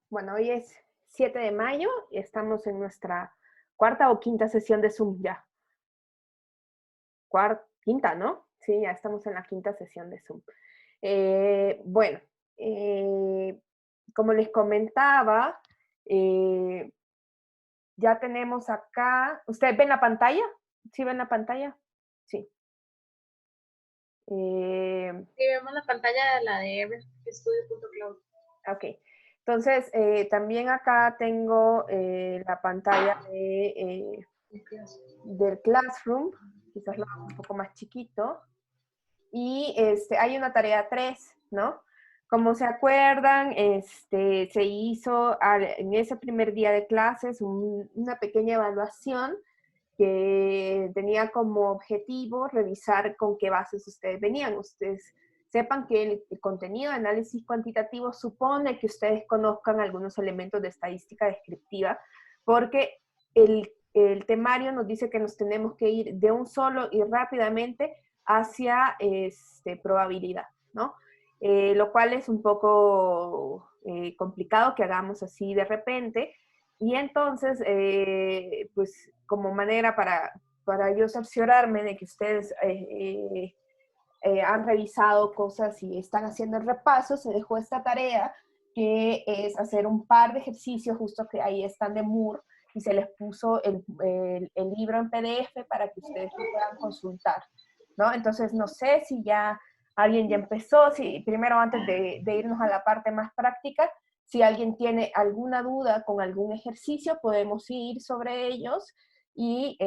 Bueno, hoy es 7 de mayo y estamos en nuestra cuarta o quinta sesión de Zoom ya. Quinta, ¿no? Sí, ya estamos en la quinta sesión de Zoom. Bueno, eh, como les comentaba, ya tenemos acá, ¿ustedes ven la pantalla? ¿Sí ven la pantalla? Sí. Sí, vemos la pantalla de la de rstudio.cloud. Ok. Entonces, también acá tengo la pantalla del Classroom, quizás lo hago un poco más chiquito. Y hay una tarea 3, ¿no? Como se acuerdan, se hizo en ese primer día de clases una pequeña evaluación que tenía como objetivo revisar con qué bases ustedes venían. Ustedes sepan que el contenido de análisis cuantitativo supone que ustedes conozcan algunos elementos de estadística descriptiva, porque el temario nos dice que nos tenemos que ir de un solo y rápidamente hacia probabilidad, ¿no? Lo cual es un poco complicado que hagamos así de repente, y entonces, pues como manera para yo cerciorarme de que ustedes han revisado cosas y están haciendo el repaso, se dejó esta tarea que es hacer un par de ejercicios, justo que ahí están de Moore, y se les puso el libro en PDF para que ustedes lo puedan consultar, ¿no? Entonces, no sé si ya alguien ya empezó, si primero antes de irnos a la parte más práctica, si alguien tiene alguna duda con algún ejercicio, podemos ir sobre ellos y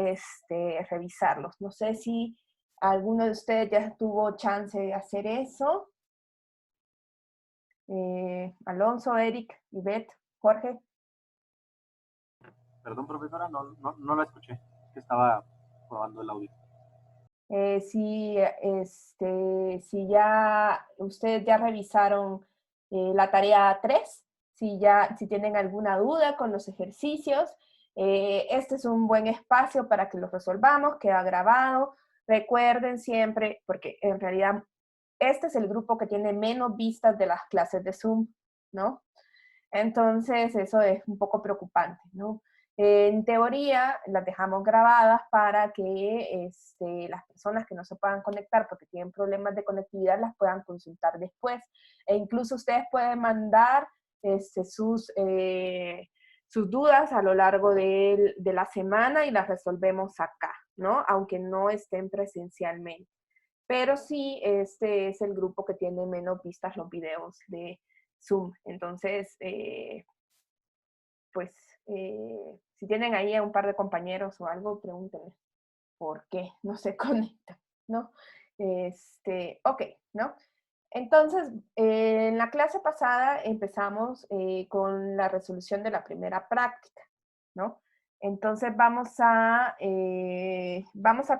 revisarlos. No sé si alguno de ustedes ya tuvo chance de hacer eso. Alonso, Eric, Ivette, Jorge. Perdón, profesora, no la escuché, que estaba probando el audio. Si ya ustedes ya revisaron la tarea 3, si tienen alguna duda con los ejercicios, este es un buen espacio para que los resolvamos, queda grabado. Recuerden siempre, porque en realidad este es el grupo que tiene menos vistas de las clases de Zoom, ¿no? Entonces, eso es un poco preocupante, ¿no? En teoría, las dejamos grabadas para que las personas que no se puedan conectar porque tienen problemas de conectividad las puedan consultar después. E incluso ustedes pueden mandar sus dudas a lo largo de la semana y las resolvemos acá, ¿no? Aunque no estén presencialmente. Pero sí, este es el grupo que tiene menos vistas los videos de Zoom. Entonces, pues, si tienen ahí a un par de compañeros o algo, pregúntenle por qué no se conectan, ¿no? Ok, ¿no? Entonces, en la clase pasada empezamos con la resolución de la primera práctica, ¿no? Entonces vamos a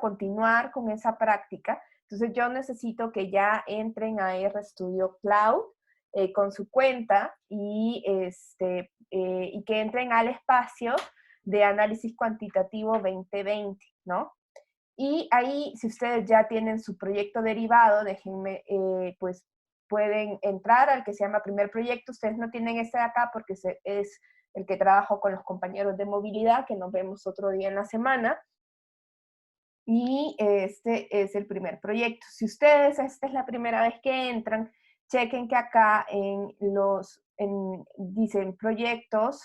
continuar con esa práctica. Entonces yo necesito que ya entren a RStudio Cloud con su cuenta y que entren al espacio de análisis cuantitativo 2020, ¿no? Y ahí, si ustedes ya tienen su proyecto derivado, déjenme, pues pueden entrar al que se llama primer proyecto. Ustedes no tienen este de acá porque es el que trabajo con los compañeros de movilidad, que nos vemos otro día en la semana. Y este es el primer proyecto. Si ustedes, esta es la primera vez que entran, chequen que acá dicen proyectos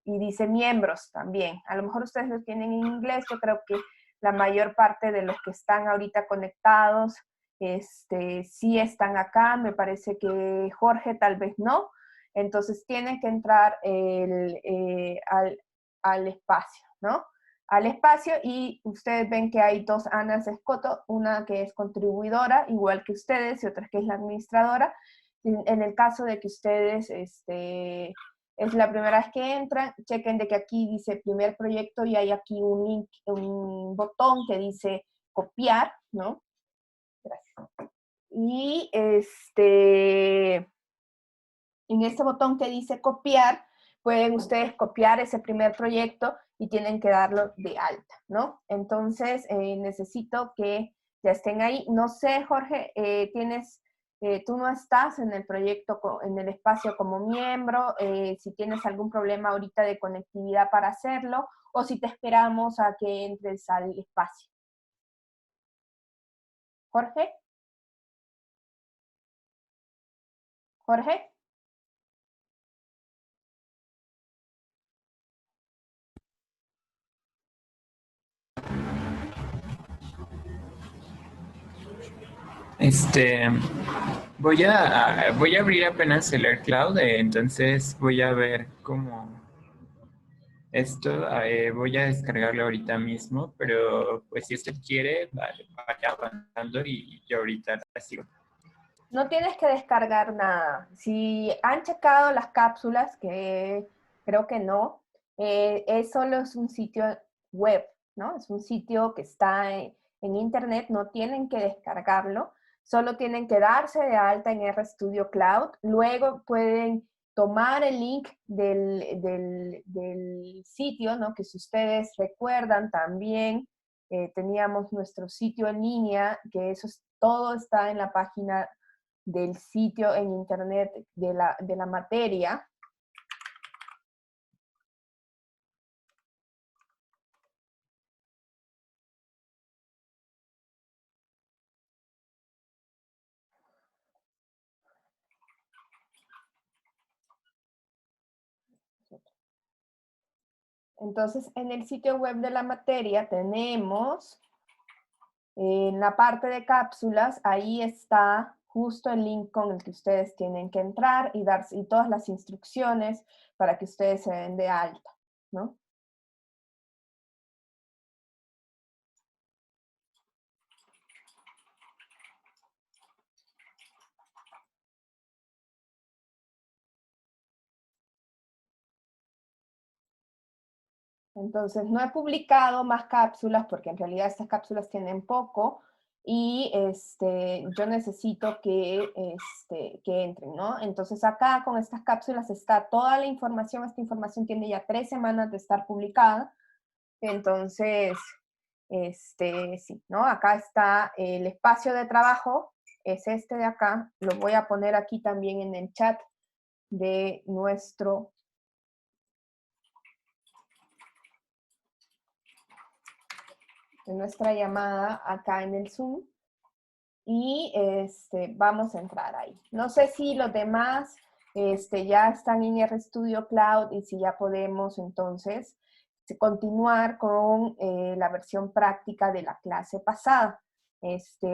y dice miembros también. A lo mejor ustedes lo tienen en inglés, yo creo que la mayor parte de los que están ahorita conectados sí están acá, me parece que Jorge tal vez no, entonces tienen que entrar al espacio, ¿no? Al espacio y ustedes ven que hay dos Anas Escoto, una que es contribuidora, igual que ustedes, y otra que es la administradora. En el caso de que ustedes es la primera vez que entran, chequen de que aquí dice primer proyecto y hay aquí un link, un botón que dice copiar, ¿no? Gracias. Y en este botón que dice copiar, pueden ustedes copiar ese primer proyecto y tienen que darlo de alta, ¿no? Entonces, necesito que ya estén ahí. No sé, Jorge, ¿tienes tú no estás en el proyecto, en el espacio como miembro, si tienes algún problema ahorita de conectividad para hacerlo, o si te esperamos a que entres al espacio. Jorge. Jorge. Este, voy a abrir apenas el AirCloud, entonces voy a ver cómo esto, voy a descargarlo ahorita mismo, pero pues si usted quiere, vaya avanzando y yo ahorita la sigo. No tienes que descargar nada. Si han checado las cápsulas, que creo que no, solo es un sitio web, ¿no? Es un sitio que está en internet, no tienen que descargarlo, solo tienen que darse de alta en RStudio Cloud, luego pueden tomar el link del sitio, ¿no? Que si ustedes recuerdan también, teníamos nuestro sitio en línea, que todo está en la página del sitio en internet de la materia. Entonces, en el sitio web de la materia tenemos, en la parte de cápsulas, ahí está justo el link con el que ustedes tienen que entrar y todas las instrucciones para que ustedes se den de alta, ¿no? Entonces, no he publicado más cápsulas porque en realidad estas cápsulas tienen poco y yo necesito que entren, ¿no? Entonces, acá con estas cápsulas está toda la información. Esta información tiene ya 3 semanas de estar publicada. Entonces, sí, ¿no? Acá está el espacio de trabajo, es este de acá. Lo voy a poner aquí también en el chat de nuestra llamada acá en el Zoom. Y vamos a entrar ahí. No sé si los demás ya están en RStudio Cloud y si ya podemos entonces continuar con la versión práctica de la clase pasada.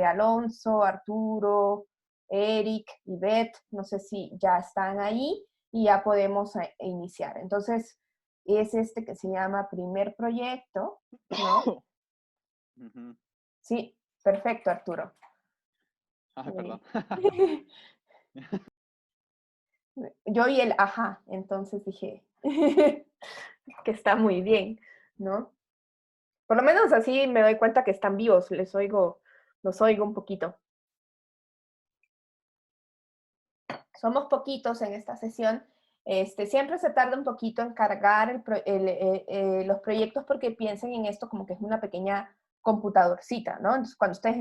Alonso, Arturo, Eric y Beth, no sé si ya están ahí y ya podemos iniciar. Entonces, es este que se llama primer proyecto, ¿no? Sí, perfecto, Arturo. Perdón. Yo oí el ajá, entonces dije que está muy bien, ¿no? Por lo menos así me doy cuenta que están vivos, los oigo un poquito. Somos poquitos en esta sesión. Siempre se tarda un poquito en cargar los proyectos porque piensen en esto como que es una pequeña computadorcita, ¿no? Entonces, cuando ustedes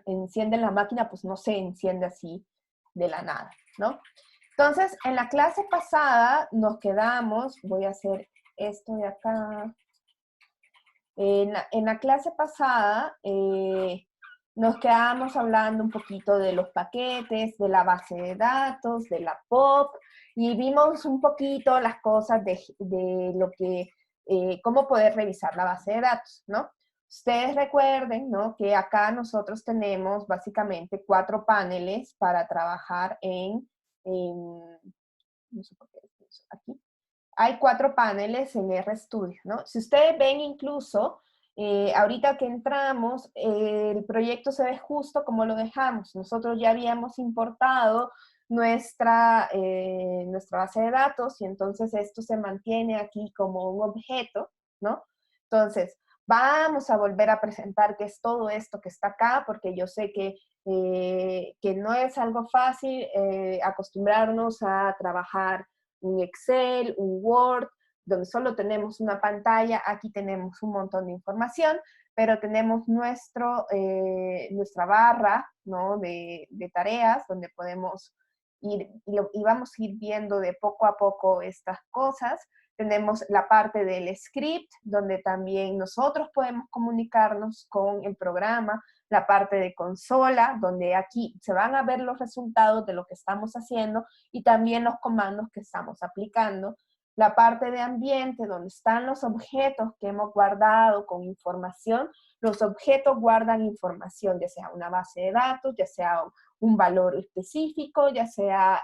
encienden la máquina, pues no se enciende así de la nada, ¿no? Entonces, en la clase pasada nos quedamos, voy a hacer esto de acá. En la clase pasada nos quedamos hablando un poquito de los paquetes, de la base de datos, de la POP, y vimos un poquito las cosas de lo que, cómo poder revisar la base de datos, ¿no? Ustedes recuerden, ¿no? Que acá nosotros tenemos básicamente 4 paneles para trabajar no sé por qué aquí. Hay 4 paneles en RStudio, ¿no? Si ustedes ven incluso, ahorita que entramos, el proyecto se ve justo como lo dejamos. Nosotros ya habíamos importado nuestra base de datos y entonces esto se mantiene aquí como un objeto, ¿no? Entonces, vamos a volver a presentar qué es todo esto que está acá, porque yo sé que no es algo fácil acostumbrarnos a trabajar un Excel, un Word, donde solo tenemos una pantalla. Aquí tenemos un montón de información, pero tenemos nuestra barra, ¿no? de tareas donde podemos ir, y vamos a ir viendo de poco a poco estas cosas. Tenemos la parte del script, donde también nosotros podemos comunicarnos con el programa, la parte de consola, donde aquí se van a ver los resultados de lo que estamos haciendo y también los comandos que estamos aplicando. La parte de ambiente, donde están los objetos que hemos guardado con información. Los objetos guardan información, ya sea una base de datos, ya sea un valor específico, ya sea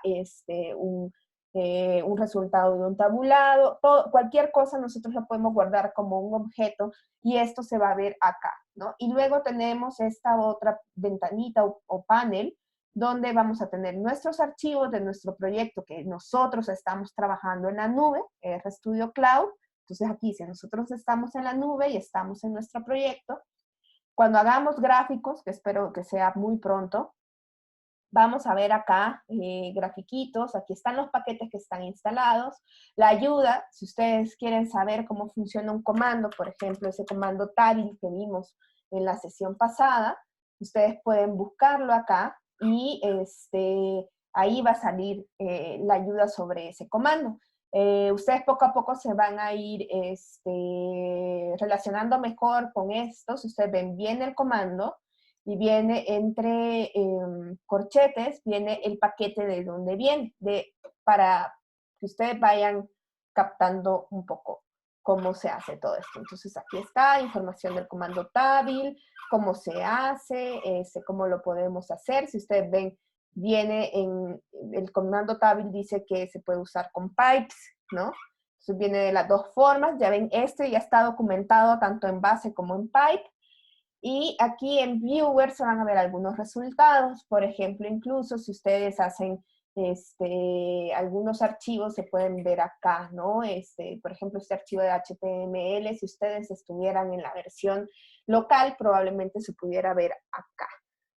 un resultado de un tabulado, cualquier cosa nosotros lo podemos guardar como un objeto y esto se va a ver acá, ¿no? Y luego tenemos esta otra ventanita o panel donde vamos a tener nuestros archivos de nuestro proyecto que nosotros estamos trabajando en la nube, RStudio Cloud. Entonces aquí, si nosotros estamos en la nube y estamos en nuestro proyecto, cuando hagamos gráficos, que espero que sea muy pronto, vamos a ver acá grafiquitos, aquí están los paquetes que están instalados, la ayuda, si ustedes quieren saber cómo funciona un comando, por ejemplo, ese comando tabil que vimos en la sesión pasada, ustedes pueden buscarlo acá y ahí va a salir la ayuda sobre ese comando. Ustedes poco a poco se van a ir relacionando mejor con esto. Si ustedes ven bien el comando, y viene entre corchetes, viene el paquete de dónde viene, para que ustedes vayan captando un poco cómo se hace todo esto. Entonces aquí está, información del comando tabil, cómo se hace, cómo lo podemos hacer. Si ustedes ven, viene en el comando tabil, dice que se puede usar con pipes, ¿no? Entonces viene de las dos formas, ya ven, ya está documentado tanto en base como en pipe. Y aquí en Viewer se van a ver algunos resultados. Por ejemplo, incluso si ustedes hacen algunos archivos, se pueden ver acá, ¿no? Por ejemplo, este archivo de HTML, si ustedes estuvieran en la versión local, probablemente se pudiera ver acá,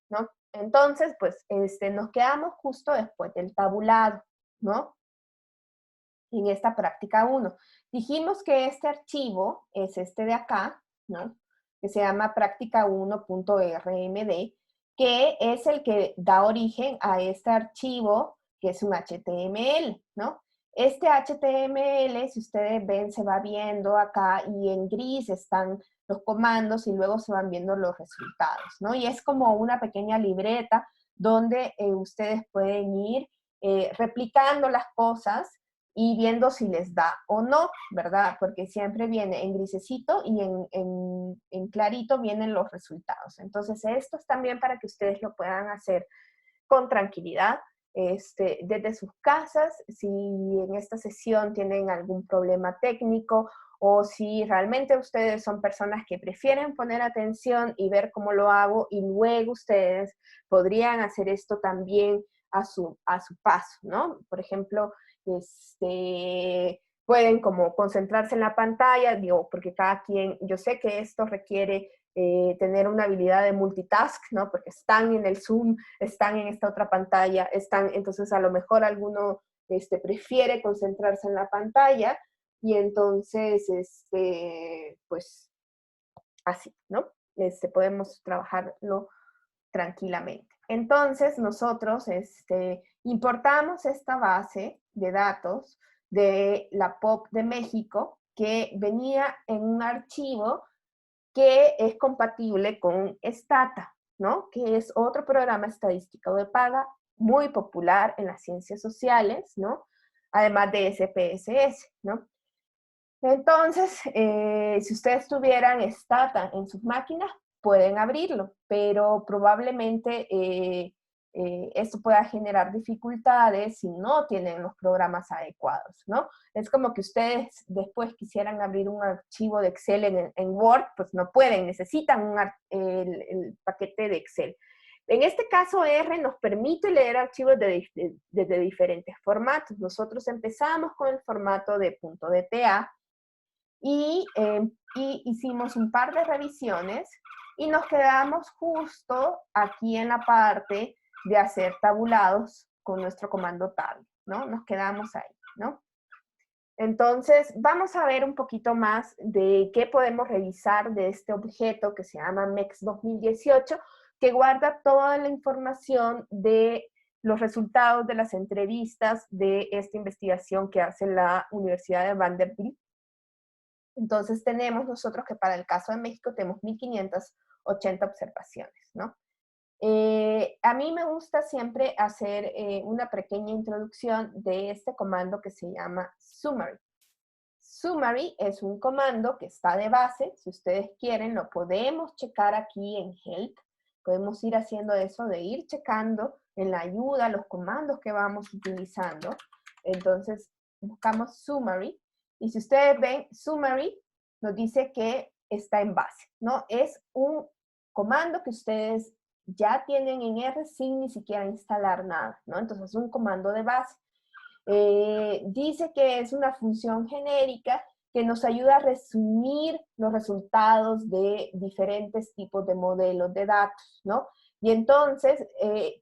¿no? Entonces, pues, nos quedamos justo después del tabulado, ¿no? En esta práctica 1. Dijimos que este archivo es este de acá, ¿no? Que se llama práctica1.rmd, que es el que da origen a este archivo, que es un HTML, ¿no? Este HTML, si ustedes ven, se va viendo acá y en gris están los comandos y luego se van viendo los resultados, ¿no? Y es como una pequeña libreta donde ustedes pueden ir replicando las cosas y viendo si les da o no, ¿verdad? Porque siempre viene en grisecito y en clarito vienen los resultados. Entonces, esto es también para que ustedes lo puedan hacer con tranquilidad, desde sus casas, si en esta sesión tienen algún problema técnico o si realmente ustedes son personas que prefieren poner atención y ver cómo lo hago y luego ustedes podrían hacer esto también a su paso, ¿no? Por ejemplo, pueden como concentrarse en la pantalla, digo, porque cada quien, yo sé que esto requiere tener una habilidad de multitask, ¿no? Porque están en el Zoom, están en esta otra pantalla, entonces a lo mejor alguno prefiere concentrarse en la pantalla y entonces, pues, así, ¿no? Podemos trabajarlo tranquilamente. Entonces, nosotros importamos esta base de datos de la POP de México que venía en un archivo que es compatible con Stata, ¿no? Que es otro programa estadístico de paga muy popular en las ciencias sociales, ¿no? Además de SPSS, ¿no? Entonces, si ustedes tuvieran Stata en sus máquinas, pueden abrirlo, pero probablemente esto pueda generar dificultades si no tienen los programas adecuados, ¿no? Es como que ustedes después quisieran abrir un archivo de Excel en Word, pues no pueden, necesitan el paquete de Excel. En este caso, R nos permite leer archivos desde diferentes formatos. Nosotros empezamos con el formato de .dta, y hicimos un par de revisiones y nos quedamos justo aquí en la parte de hacer tabulados con nuestro comando tab, ¿no? Nos quedamos ahí, ¿no? Entonces, vamos a ver un poquito más de qué podemos revisar de este objeto que se llama MEX 2018, que guarda toda la información de los resultados de las entrevistas de esta investigación que hace la Universidad de Vanderbilt. Entonces, tenemos nosotros que para el caso de México tenemos 1.580 observaciones, ¿no? A mí me gusta siempre hacer una pequeña introducción de este comando que se llama summary. Summary es un comando que está de base. Si ustedes quieren, lo podemos checar aquí en Help. Podemos ir haciendo eso de ir checando en la ayuda los comandos que vamos utilizando. Entonces, buscamos summary. Y si ustedes ven, summary nos dice que está en base, ¿no? Es un comando que ustedes ya tienen en R sin ni siquiera instalar nada, ¿no? Entonces es un comando de base. Dice que es una función genérica que nos ayuda a resumir los resultados de diferentes tipos de modelos de datos, ¿no? Y entonces,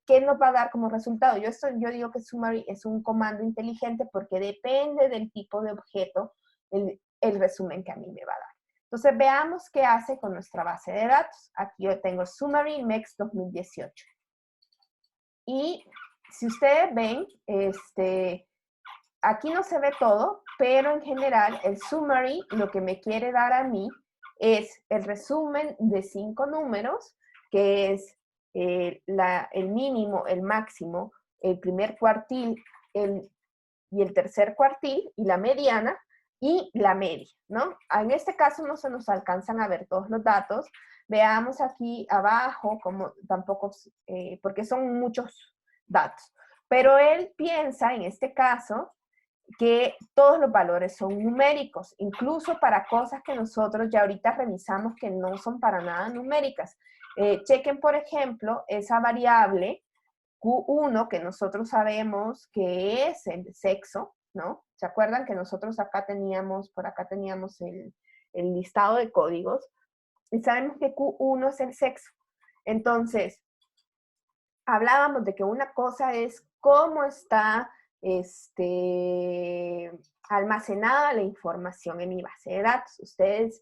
¿qué nos va a dar como resultado? Yo digo que summary es un comando inteligente porque depende del tipo de objeto el resumen que a mí me va a dar. Entonces, veamos qué hace con nuestra base de datos. Aquí yo tengo Summary MEX 2018. Y si ustedes ven, aquí no se ve todo, pero en general el Summary lo que me quiere dar a mí es el resumen de 5 números, que es el mínimo, el máximo, el primer cuartil y el tercer cuartil, y la mediana, y la media, ¿no? En este caso no se nos alcanzan a ver todos los datos. Veamos aquí abajo, como tampoco, porque son muchos datos. Pero él piensa, en este caso, que todos los valores son numéricos, incluso para cosas que nosotros ya ahorita revisamos que no son para nada numéricas. Chequen, por ejemplo, esa variable Q1 que nosotros sabemos que es el sexo, ¿no? ¿Se acuerdan que nosotros por acá teníamos el listado de códigos? Y sabemos que Q1 es el sexo. Entonces, hablábamos de que una cosa es cómo está almacenada la información en mi base de datos. Ustedes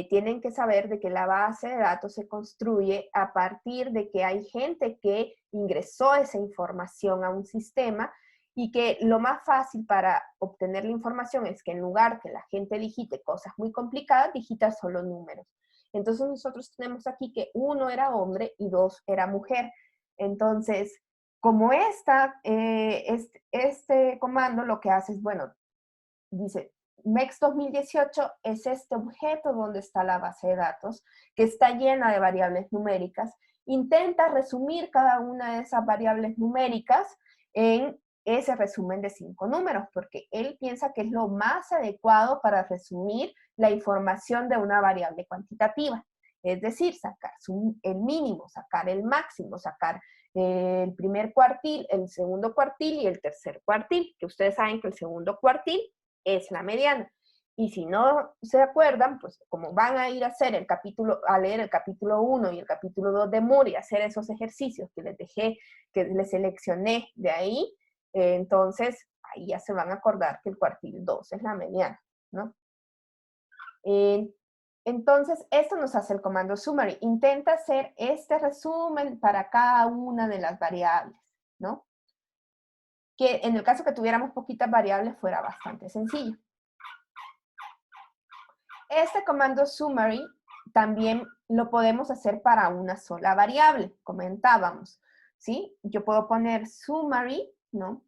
tienen que saber de que la base de datos se construye a partir de que hay gente que ingresó esa información a un sistema y que lo más fácil para obtener la información es que en lugar que la gente digite cosas muy complicadas, digita solo números. Entonces nosotros tenemos aquí que 1 era hombre y 2 era mujer. Entonces, como este comando lo que hace es, bueno, dice, MEX 2018 es este objeto donde está la base de datos, que está llena de variables numéricas. Intenta resumir cada una de esas variables numéricas en ese resumen de 5 números, porque él piensa que es lo más adecuado para resumir la información de una variable cuantitativa. Es decir, sacar el mínimo, sacar el máximo, sacar el primer cuartil, el segundo cuartil y el tercer cuartil, que ustedes saben que el segundo cuartil es la mediana. Y si no se acuerdan, pues como van a ir a leer el capítulo 1 y el capítulo 2 de Moore y hacer esos ejercicios que les dejé, que les seleccioné de ahí, entonces ahí ya se van a acordar que el cuartil 2 es la mediana, ¿no? Entonces, esto nos hace el comando summary. Intenta hacer este resumen para cada una de las variables, ¿no? Que en el caso que tuviéramos poquitas variables fuera bastante sencillo. Este comando summary también lo podemos hacer para una sola variable, comentábamos, ¿sí? Yo puedo poner summary, ¿no?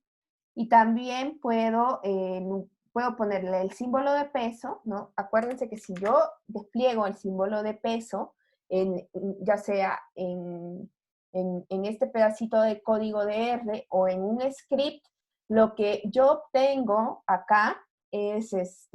Y también puedo ponerle el símbolo de peso, ¿no? Acuérdense que si yo despliego el símbolo de peso, ya sea en este pedacito de código de R o en un script, lo que yo obtengo acá es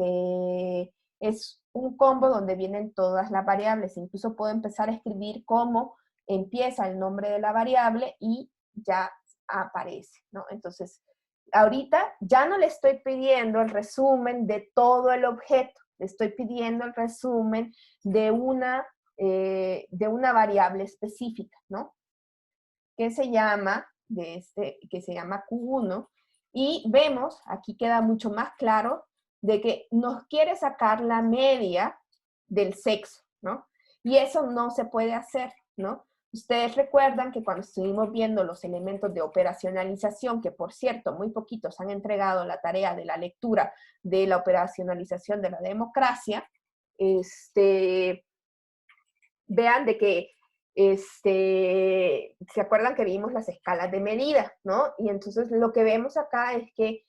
un combo donde vienen todas las variables. Incluso puedo empezar a escribir cómo empieza el nombre de la variable y ya aparece, ¿no? Entonces, ahorita ya no le estoy pidiendo el resumen de todo el objeto, le estoy pidiendo el resumen de una variable específica, ¿no? Que se llama Q1, y vemos, aquí queda mucho más claro de que nos quiere sacar la media del sexo, ¿no? Y eso no se puede hacer, ¿no? Ustedes recuerdan que cuando estuvimos viendo los elementos de operacionalización, que por cierto, muy poquitos han entregado la tarea de la lectura de la operacionalización de la democracia, vean de que, se acuerdan que vimos las escalas de medida, ¿no? Y entonces lo que vemos acá es que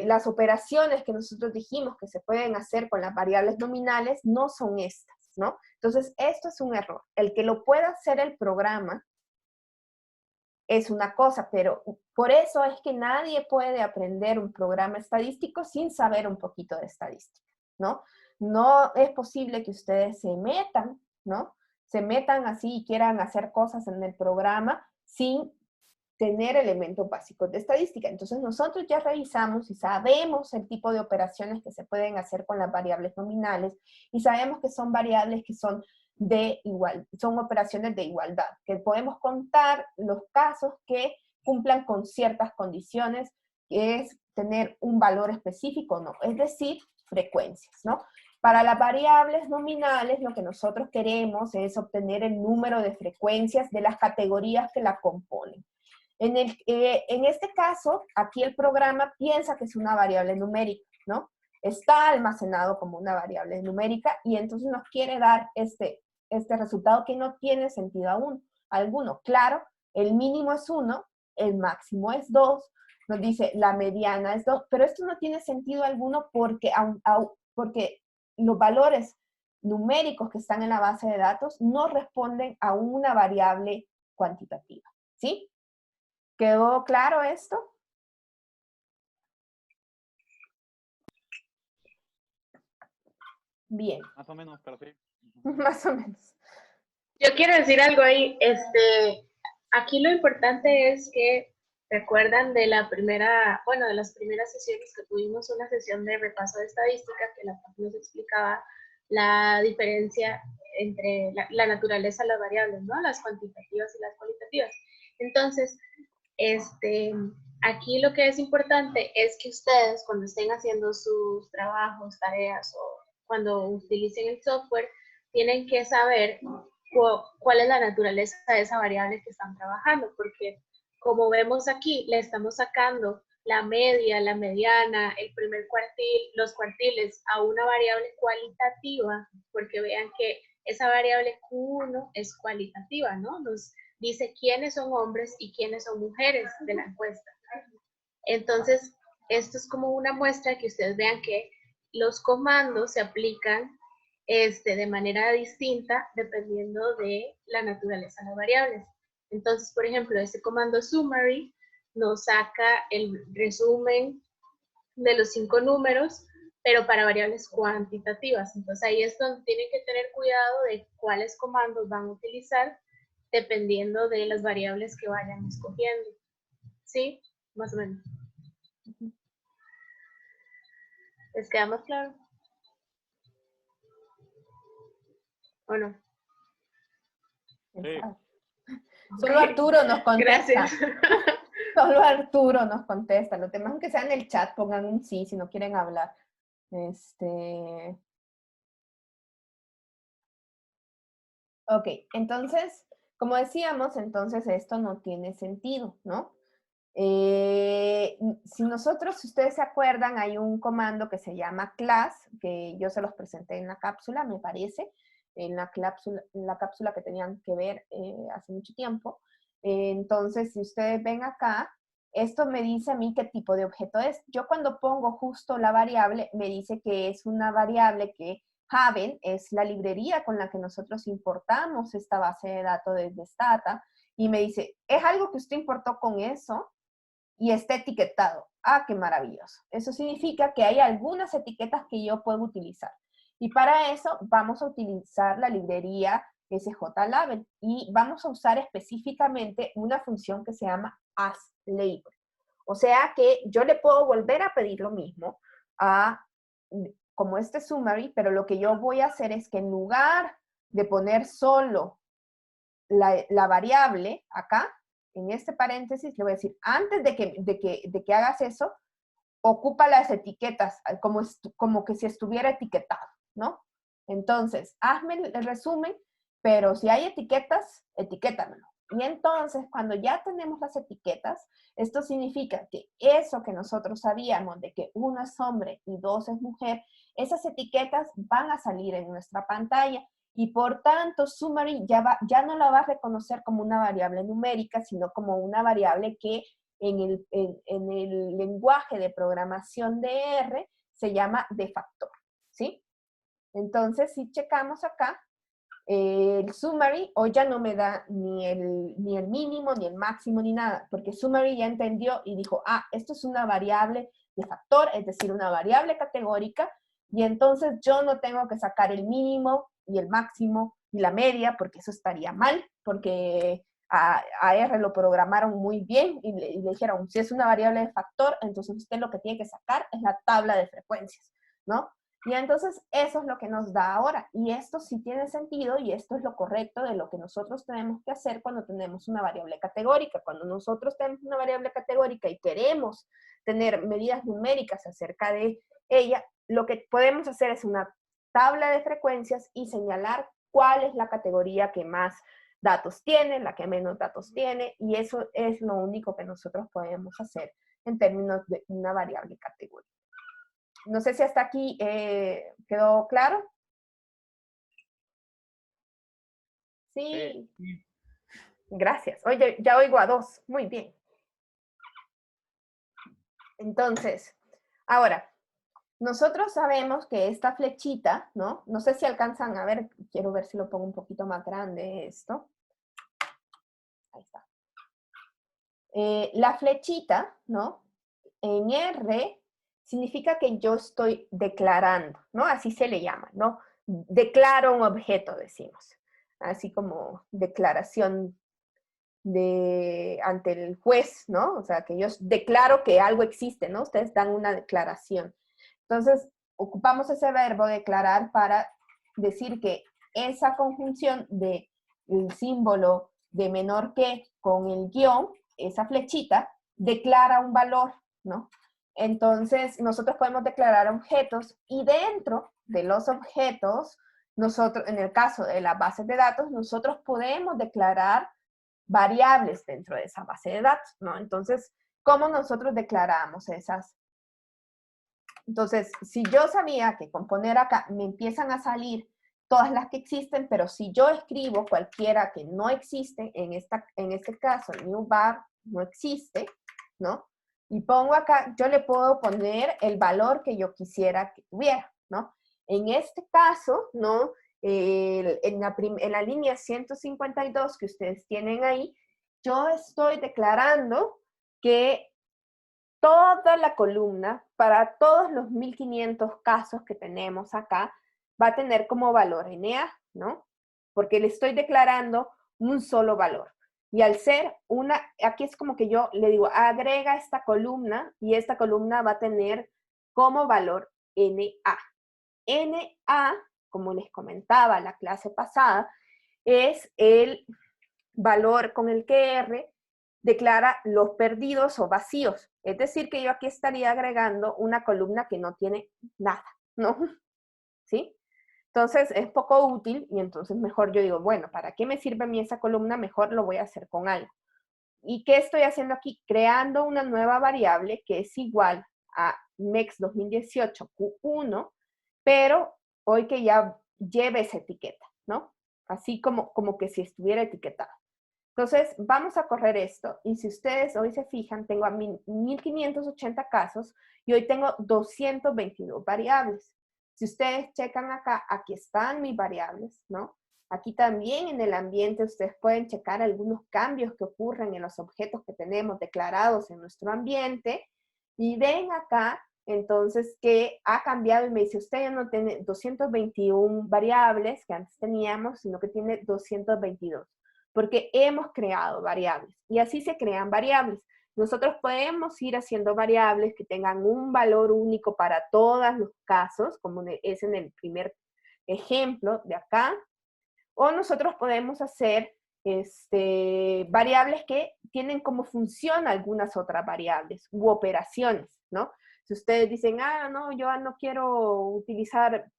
las operaciones que nosotros dijimos que se pueden hacer con las variables nominales no son estas, ¿no? Entonces, esto es un error. El que lo pueda hacer el programa es una cosa, pero por eso es que nadie puede aprender un programa estadístico sin saber un poquito de estadística, ¿no? No es posible que ustedes se metan, ¿no? Se metan así y quieran hacer cosas en el programa sin tener elementos básicos de estadística. Entonces nosotros ya revisamos y sabemos el tipo de operaciones que se pueden hacer con las variables nominales y sabemos que son variables que son son operaciones de igualdad, que podemos contar los casos que cumplan con ciertas condiciones, que es tener un valor específico o no, es decir, frecuencias, ¿no? Para las variables nominales, lo que nosotros queremos es obtener el número de frecuencias de las categorías que la componen. En este caso, aquí el programa piensa que es una variable numérica, ¿no? Está almacenado como una variable numérica y entonces nos quiere dar este resultado que no tiene sentido alguno. Claro, el mínimo es 1, el máximo es 2, nos dice la mediana es 2, pero esto no tiene sentido alguno porque los valores numéricos que están en la base de datos no responden a una variable cuantitativa, ¿sí? ¿Quedó claro esto? Bien. Más o menos, pero sí. Más o menos. Yo quiero decir algo ahí, aquí lo importante es que recuerdan de la primera, bueno, de las primeras sesiones que tuvimos una sesión de repaso de estadística que la profe nos explicaba la diferencia entre la naturaleza de las variables, ¿no? Las cuantitativas y las cualitativas. Entonces, aquí lo que es importante es que ustedes cuando estén haciendo sus trabajos, tareas o cuando utilicen el software, tienen que saber cuál es la naturaleza de esa variable que están trabajando, porque como vemos aquí, le estamos sacando la media, la mediana, el primer cuartil, los cuartiles a una variable cualitativa, porque vean que esa variable Q1 es cualitativa, ¿no? Nos dice quiénes son hombres y quiénes son mujeres de la encuesta. Entonces, esto es como una muestra que ustedes vean que los comandos se aplican de manera distinta dependiendo de la naturaleza de las variables. Entonces, por ejemplo, este comando summary nos saca el resumen de los 5 números, pero para variables cuantitativas. Entonces, ahí es donde tienen que tener cuidado de cuáles comandos van a utilizar dependiendo de las variables que vayan escogiendo. ¿Sí? Más o menos. ¿Les queda más claro? ¿O no? Sí. Solo Arturo nos contesta. Gracias. Solo Arturo nos contesta. Los demás, aunque sea en el chat, pongan un sí si no quieren hablar. Ok, entonces, como decíamos, entonces esto no tiene sentido, ¿no? Si ustedes se acuerdan, hay un comando que se llama class, que yo se los presenté en la cápsula, me parece, en la cápsula que tenían que ver hace mucho tiempo. Entonces, si ustedes ven acá, esto me dice a mí qué tipo de objeto es. Yo cuando pongo justo la variable, me dice que es una variable que Haven es la librería con la que nosotros importamos esta base de datos desde Stata, y me dice, ¿es algo que usted importó con eso? Y está etiquetado. ¡Ah, qué maravilloso! Eso significa que hay algunas etiquetas que yo puedo utilizar. Y para eso vamos a utilizar la librería SJLabel y vamos a usar específicamente una función que se llama asLabel. O sea que yo le puedo volver a pedir lo mismo como este summary, pero lo que yo voy a hacer es que en lugar de poner solo la variable acá, en este paréntesis, le voy a decir, antes de que hagas eso, ocupa las etiquetas como que si estuviera etiquetado, ¿no? Entonces, hazme el resumen, pero si hay etiquetas, etiquétamelo. Y entonces, cuando ya tenemos las etiquetas, esto significa que eso que nosotros sabíamos de que 1 es hombre y 2 es mujer, esas etiquetas van a salir en nuestra pantalla y por tanto Summary ya no la va a reconocer como una variable numérica, sino como una variable que en el lenguaje de programación de R se llama de factor, ¿sí? Entonces, si checamos acá, el summary hoy ya no me da ni el mínimo, ni el máximo, ni nada, porque summary ya entendió y dijo, esto es una variable de factor, es decir, una variable categórica, y entonces yo no tengo que sacar el mínimo y el máximo y la media, porque eso estaría mal, porque a R lo programaron muy bien y le dijeron, si es una variable de factor, entonces usted lo que tiene que sacar es la tabla de frecuencias, ¿no? Y entonces eso es lo que nos da ahora. Y esto sí tiene sentido y esto es lo correcto de lo que nosotros tenemos que hacer cuando tenemos una variable categórica. Cuando nosotros tenemos una variable categórica y queremos tener medidas numéricas acerca de ella, lo que podemos hacer es una tabla de frecuencias y señalar cuál es la categoría que más datos tiene, la que menos datos tiene, y eso es lo único que nosotros podemos hacer en términos de una variable categórica. No sé si hasta aquí quedó claro. Sí. Gracias. Oye, ya oigo a 2. Muy bien. Entonces, ahora, nosotros sabemos que esta flechita, ¿no? No sé si alcanzan a ver, quiero ver si lo pongo un poquito más grande esto. Ahí está. La flechita, ¿no? En R significa que yo estoy declarando, ¿no? Así se le llama, ¿no? Declaro un objeto, decimos. Así como declaración ante el juez, ¿no? O sea, que yo declaro que algo existe, ¿no? Ustedes dan una declaración. Entonces, ocupamos ese verbo declarar para decir que esa conjunción del símbolo de menor que con el guión, esa flechita, declara un valor, ¿no? Entonces, nosotros podemos declarar objetos y dentro de los objetos, nosotros, en el caso de las bases de datos, nosotros podemos declarar variables dentro de esa base de datos, ¿no? Entonces, ¿cómo nosotros declaramos esas? Entonces, si yo sabía que con poner acá me empiezan a salir todas las que existen, pero si yo escribo cualquiera que no existe, en este caso, new var no existe, ¿no? Y pongo acá, yo le puedo poner el valor que yo quisiera que tuviera, ¿no? En este caso, ¿no? En la línea 152 que ustedes tienen ahí, yo estoy declarando que toda la columna, para todos los 1500 casos que tenemos acá, va a tener como valor NA, ¿no? Porque le estoy declarando un solo valor. Y al ser aquí es como que yo le digo, agrega esta columna y esta columna va a tener como valor NA. NA, como les comentaba la clase pasada, es el valor con el que R declara los perdidos o vacíos. Es decir, que yo aquí estaría agregando una columna que no tiene nada, ¿no? ¿Sí? Entonces, es poco útil y entonces mejor yo digo, bueno, ¿para qué me sirve a mí esa columna? Mejor lo voy a hacer con algo. ¿Y qué estoy haciendo aquí? Creando una nueva variable que es igual a MEX 2018 Q1, pero hoy que ya lleve esa etiqueta, ¿no? Así como que si estuviera etiquetado. Entonces, vamos a correr esto, y si ustedes hoy se fijan, tengo a 1580 casos, y hoy tengo 222 variables. Si ustedes checan acá, aquí están mis variables, ¿no? Aquí también en el ambiente ustedes pueden checar algunos cambios que ocurren en los objetos que tenemos declarados en nuestro ambiente, y ven acá, entonces, que ha cambiado, y me dice, usted ya no tiene 221 variables que antes teníamos, sino que tiene 222. Porque hemos creado variables y así se crean variables. Nosotros podemos ir haciendo variables que tengan un valor único para todos los casos, como es en el primer ejemplo de acá, o nosotros podemos hacer variables que tienen como función algunas otras variables u operaciones, ¿no? Si ustedes dicen, ah, no, yo no quiero utilizar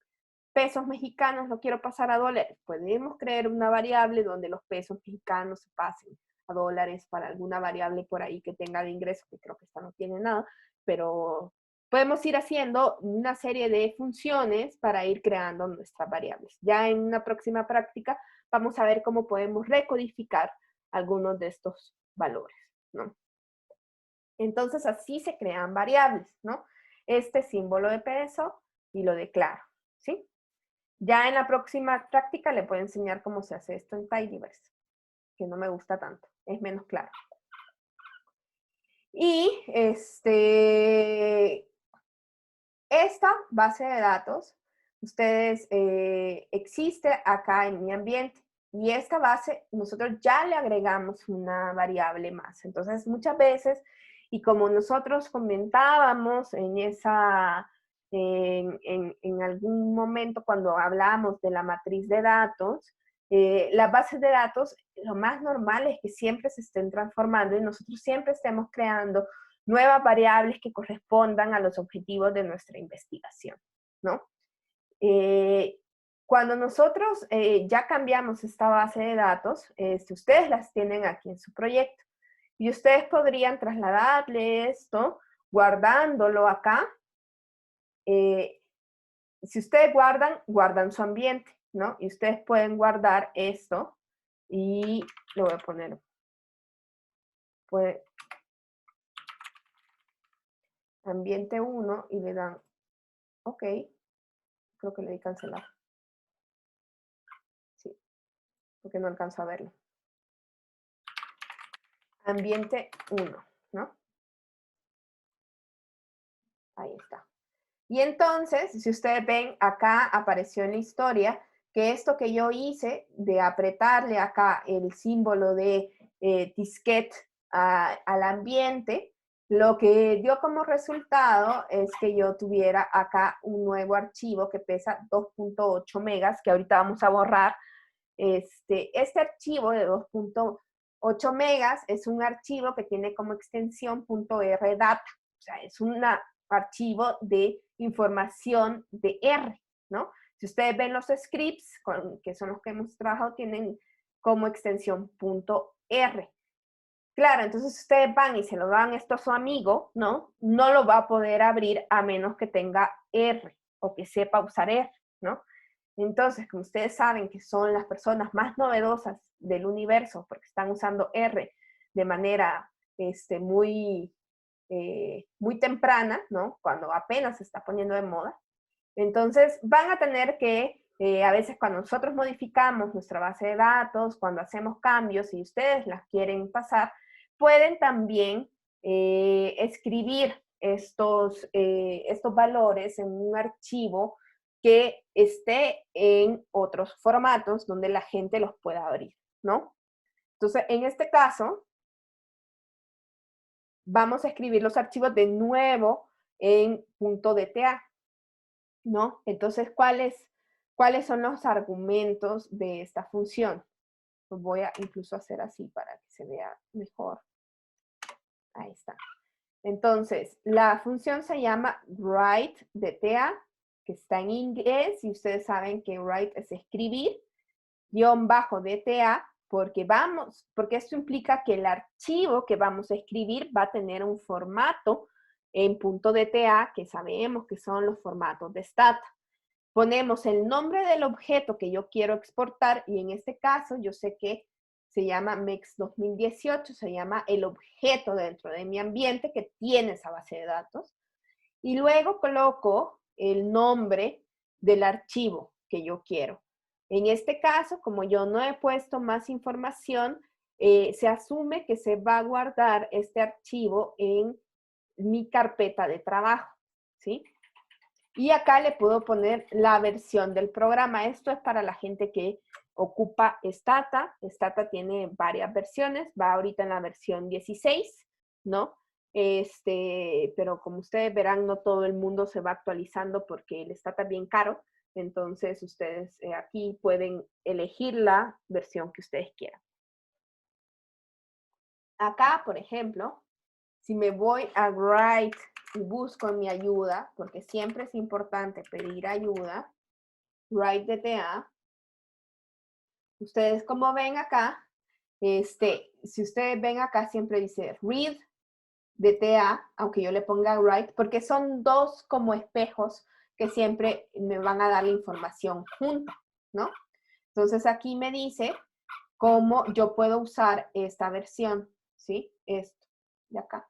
pesos mexicanos, lo quiero pasar a dólares, podemos crear una variable donde los pesos mexicanos se pasen a dólares para alguna variable por ahí que tenga de ingreso, que creo que esta no tiene nada, pero podemos ir haciendo una serie de funciones para ir creando nuestras variables. Ya en una próxima práctica vamos a ver cómo podemos recodificar algunos de estos valores, ¿no? Entonces así se crean variables, ¿no? Este símbolo de peso y lo declaro, ¿sí? Ya en la próxima práctica le puedo enseñar cómo se hace esto en Tidyverse, que no me gusta tanto, es menos claro. Y esta base de datos, ustedes, existe acá en mi ambiente. Y esta base, nosotros ya le agregamos una variable más. Entonces, muchas veces, y como nosotros comentábamos en algún momento cuando hablábamos de la matriz de datos, las bases de datos, lo más normal es que siempre se estén transformando y nosotros siempre estemos creando nuevas variables que correspondan a los objetivos de nuestra investigación, ¿no? Cuando nosotros ya cambiamos esta base de datos, ustedes las tienen aquí en su proyecto y ustedes podrían trasladarle esto guardándolo acá. Si ustedes guardan su ambiente, ¿no? Y ustedes pueden guardar esto y le voy a poner, pues, ambiente 1 y le dan, ok, creo que le di cancelar. Sí, porque no alcanzo a verlo. Ambiente 1, ¿no? Ahí está. Y entonces, si ustedes ven, acá apareció en la historia que esto que yo hice de apretarle acá el símbolo de disquete al ambiente, lo que dio como resultado es que yo tuviera acá un nuevo archivo que pesa 2.8 megas, que ahorita vamos a borrar. Este archivo de 2.8 megas es un archivo que tiene como extensión .rdata, o sea, es un archivo de información de R, ¿no? Si ustedes ven los scripts, que son los que hemos trabajado, tienen como extensión .r. Claro, entonces ustedes van y se lo dan esto a su amigo, ¿no? No lo va a poder abrir a menos que tenga R o que sepa usar R, ¿no? Entonces, como ustedes saben que son las personas más novedosas del universo porque están usando R de manera muy temprana, ¿no? Cuando apenas se está poniendo de moda. Entonces, van a tener que, a veces cuando nosotros modificamos nuestra base de datos, cuando hacemos cambios y ustedes las quieren pasar, pueden también escribir estos valores en un archivo que esté en otros formatos donde la gente los pueda abrir, ¿no? Entonces, en este caso, vamos a escribir los archivos de nuevo en .dta, ¿no? Entonces, ¿cuáles son los argumentos de esta función? Los voy a incluso hacer así para que se vea mejor. Ahí está. Entonces, la función se llama write.dta, que está en inglés, y ustedes saben que write es escribir, _dta, porque esto implica que el archivo que vamos a escribir va a tener un formato en .dta, que sabemos que son los formatos de Stata. Ponemos el nombre del objeto que yo quiero exportar, y en este caso yo sé que se llama MEX 2018, se llama el objeto dentro de mi ambiente que tiene esa base de datos. Y luego coloco el nombre del archivo que yo quiero. En este caso, como yo no he puesto más información, se asume que se va a guardar este archivo en mi carpeta de trabajo, ¿sí? Y acá le puedo poner la versión del programa. Esto es para la gente que ocupa Stata. Stata tiene varias versiones, va ahorita en la versión 16, ¿no? Pero como ustedes verán, no todo el mundo se va actualizando porque el Stata es bien caro. Entonces, ustedes aquí pueden elegir la versión que ustedes quieran. Acá, por ejemplo, si me voy a Write y busco mi ayuda, porque siempre es importante pedir ayuda, Write DTA, ustedes como ven acá, si ustedes ven acá siempre dice Read DTA, aunque yo le ponga Write, porque son dos como espejos que siempre me van a dar la información junta, ¿no? Entonces aquí me dice cómo yo puedo usar esta versión, ¿sí? Esto de acá.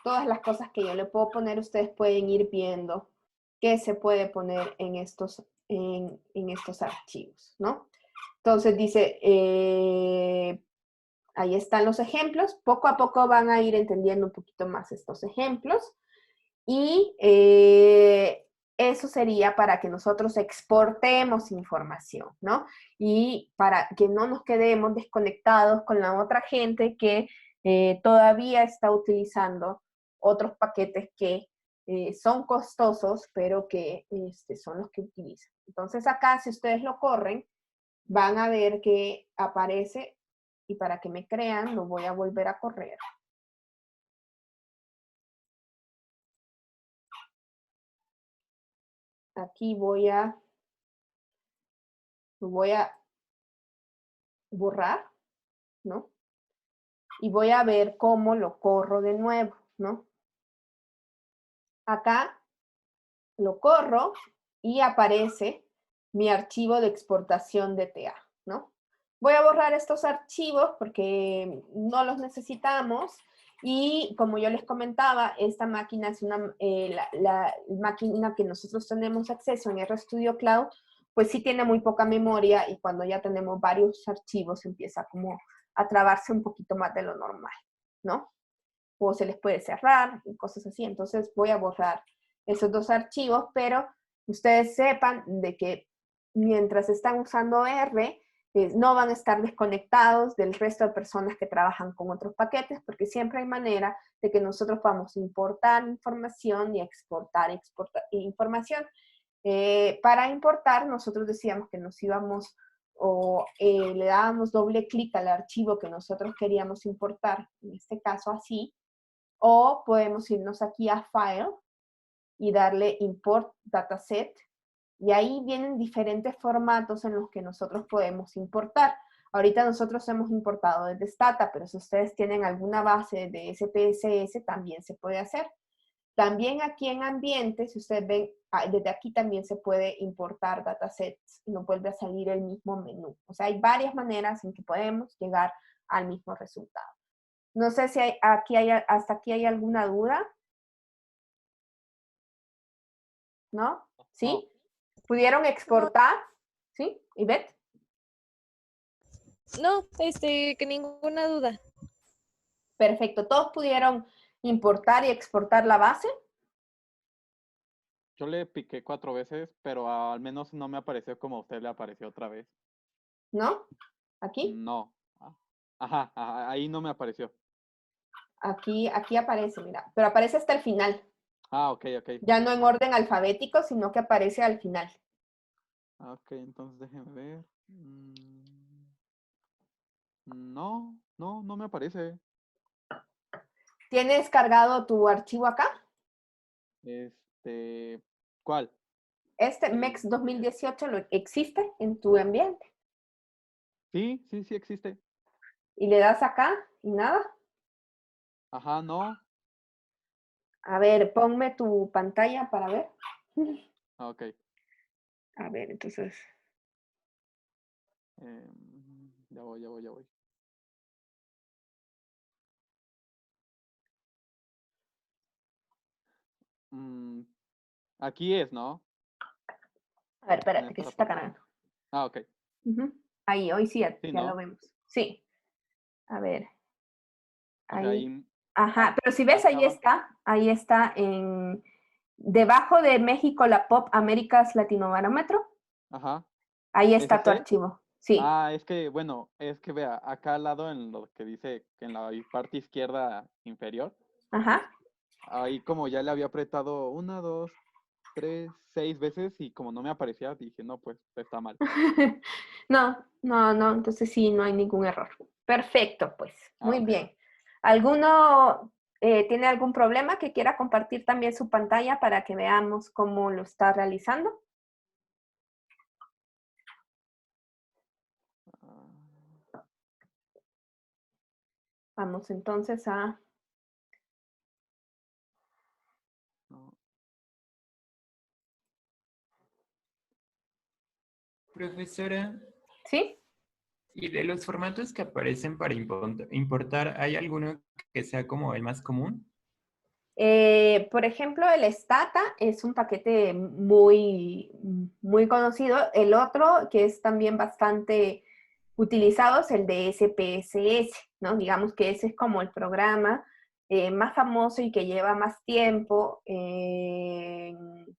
Todas las cosas que yo le puedo poner, ustedes pueden ir viendo qué se puede poner en estos archivos, ¿no? Entonces dice, ahí están los ejemplos. Poco a poco van a ir entendiendo un poquito más estos ejemplos. Y eso sería para que nosotros exportemos información, ¿no? Y para que no nos quedemos desconectados con la otra gente que todavía está utilizando otros paquetes que son costosos, pero que son los que utilizan. Entonces acá, si ustedes lo corren, van a ver que aparece, y para que me crean, lo voy a volver a correr. Aquí voy a borrar, ¿no? Y voy a ver cómo lo corro de nuevo, ¿no? Acá lo corro y aparece mi archivo de exportación DTA, ¿no? Voy a borrar estos archivos porque no los necesitamos y como yo les comentaba, esta máquina es la máquina que nosotros tenemos acceso en RStudio Cloud, pues sí tiene muy poca memoria y cuando ya tenemos varios archivos empieza como a trabarse un poquito más de lo normal, ¿no? O se les puede cerrar y cosas así. Entonces voy a borrar esos dos archivos, pero ustedes sepan de que mientras están usando R, no van a estar desconectados del resto de personas que trabajan con otros paquetes, porque siempre hay manera de que nosotros podamos importar información y exportar información. Para importar, nosotros decíamos que nos íbamos o le dábamos doble clic al archivo que nosotros queríamos importar, en este caso así, o podemos irnos aquí a File y darle Import Dataset, y ahí vienen diferentes formatos en los que nosotros podemos importar. Ahorita nosotros hemos importado desde Stata, pero si ustedes tienen alguna base de SPSS, también se puede hacer. También aquí en ambiente, si ustedes ven, desde aquí también se puede importar datasets y nos vuelve a salir el mismo menú. O sea, hay varias maneras en que podemos llegar al mismo resultado. No sé si hasta aquí hay alguna duda. ¿No? ¿Sí? ¿Pudieron exportar? ¿Sí? ¿Ivette? No, que ninguna duda. Perfecto. ¿Todos pudieron importar y exportar la base? Yo le piqué 4 veces, pero al menos no me apareció como a usted le apareció otra vez. ¿No? ¿Aquí? No. Ajá, ahí no me apareció. Aquí aparece, mira. Pero aparece hasta el final. Ah, ok. Ya no en orden alfabético, sino que aparece al final. Ok, entonces déjeme ver. No me aparece. ¿Tienes cargado tu archivo acá? ¿Cuál? MEX 2018 existe en tu ambiente. Sí existe. Y le das acá y nada. Ajá, no. A ver, ponme tu pantalla para ver. Ok. A ver, entonces. Ya voy. Aquí es, ¿no? A ver, En espérate, que se esta está pantalla. cargando. Ah, ok. Ahí, hoy sí, Sí, ya ¿no? lo vemos. Sí. A ver. O sea, Ahí. ahí Ajá, pero si ves, ahí está debajo de México, la Pop Américas Latinobarómetro, Ajá. ahí ¿Es está tu este? archivo. Sí. Es que vea, acá al lado en lo que dice que en la parte izquierda inferior, Ajá. ahí como ya le había apretado 1, 2, 3, 6 veces y como no me aparecía, dije, no, pues está mal. No, entonces sí, no hay ningún error. Perfecto, pues, muy Ok. bien. ¿Alguno tiene algún problema que quiera compartir también su pantalla para que veamos cómo lo está realizando? Vamos entonces a... No. Profesora, ¿Sí? y de los formatos que aparecen para importar, ¿hay alguno que sea como el más común? Por ejemplo, el Stata es un paquete muy conocido. El otro, que es también bastante utilizado, es el de SPSS, ¿no? Digamos que ese es como el programa más famoso y que lleva más tiempo en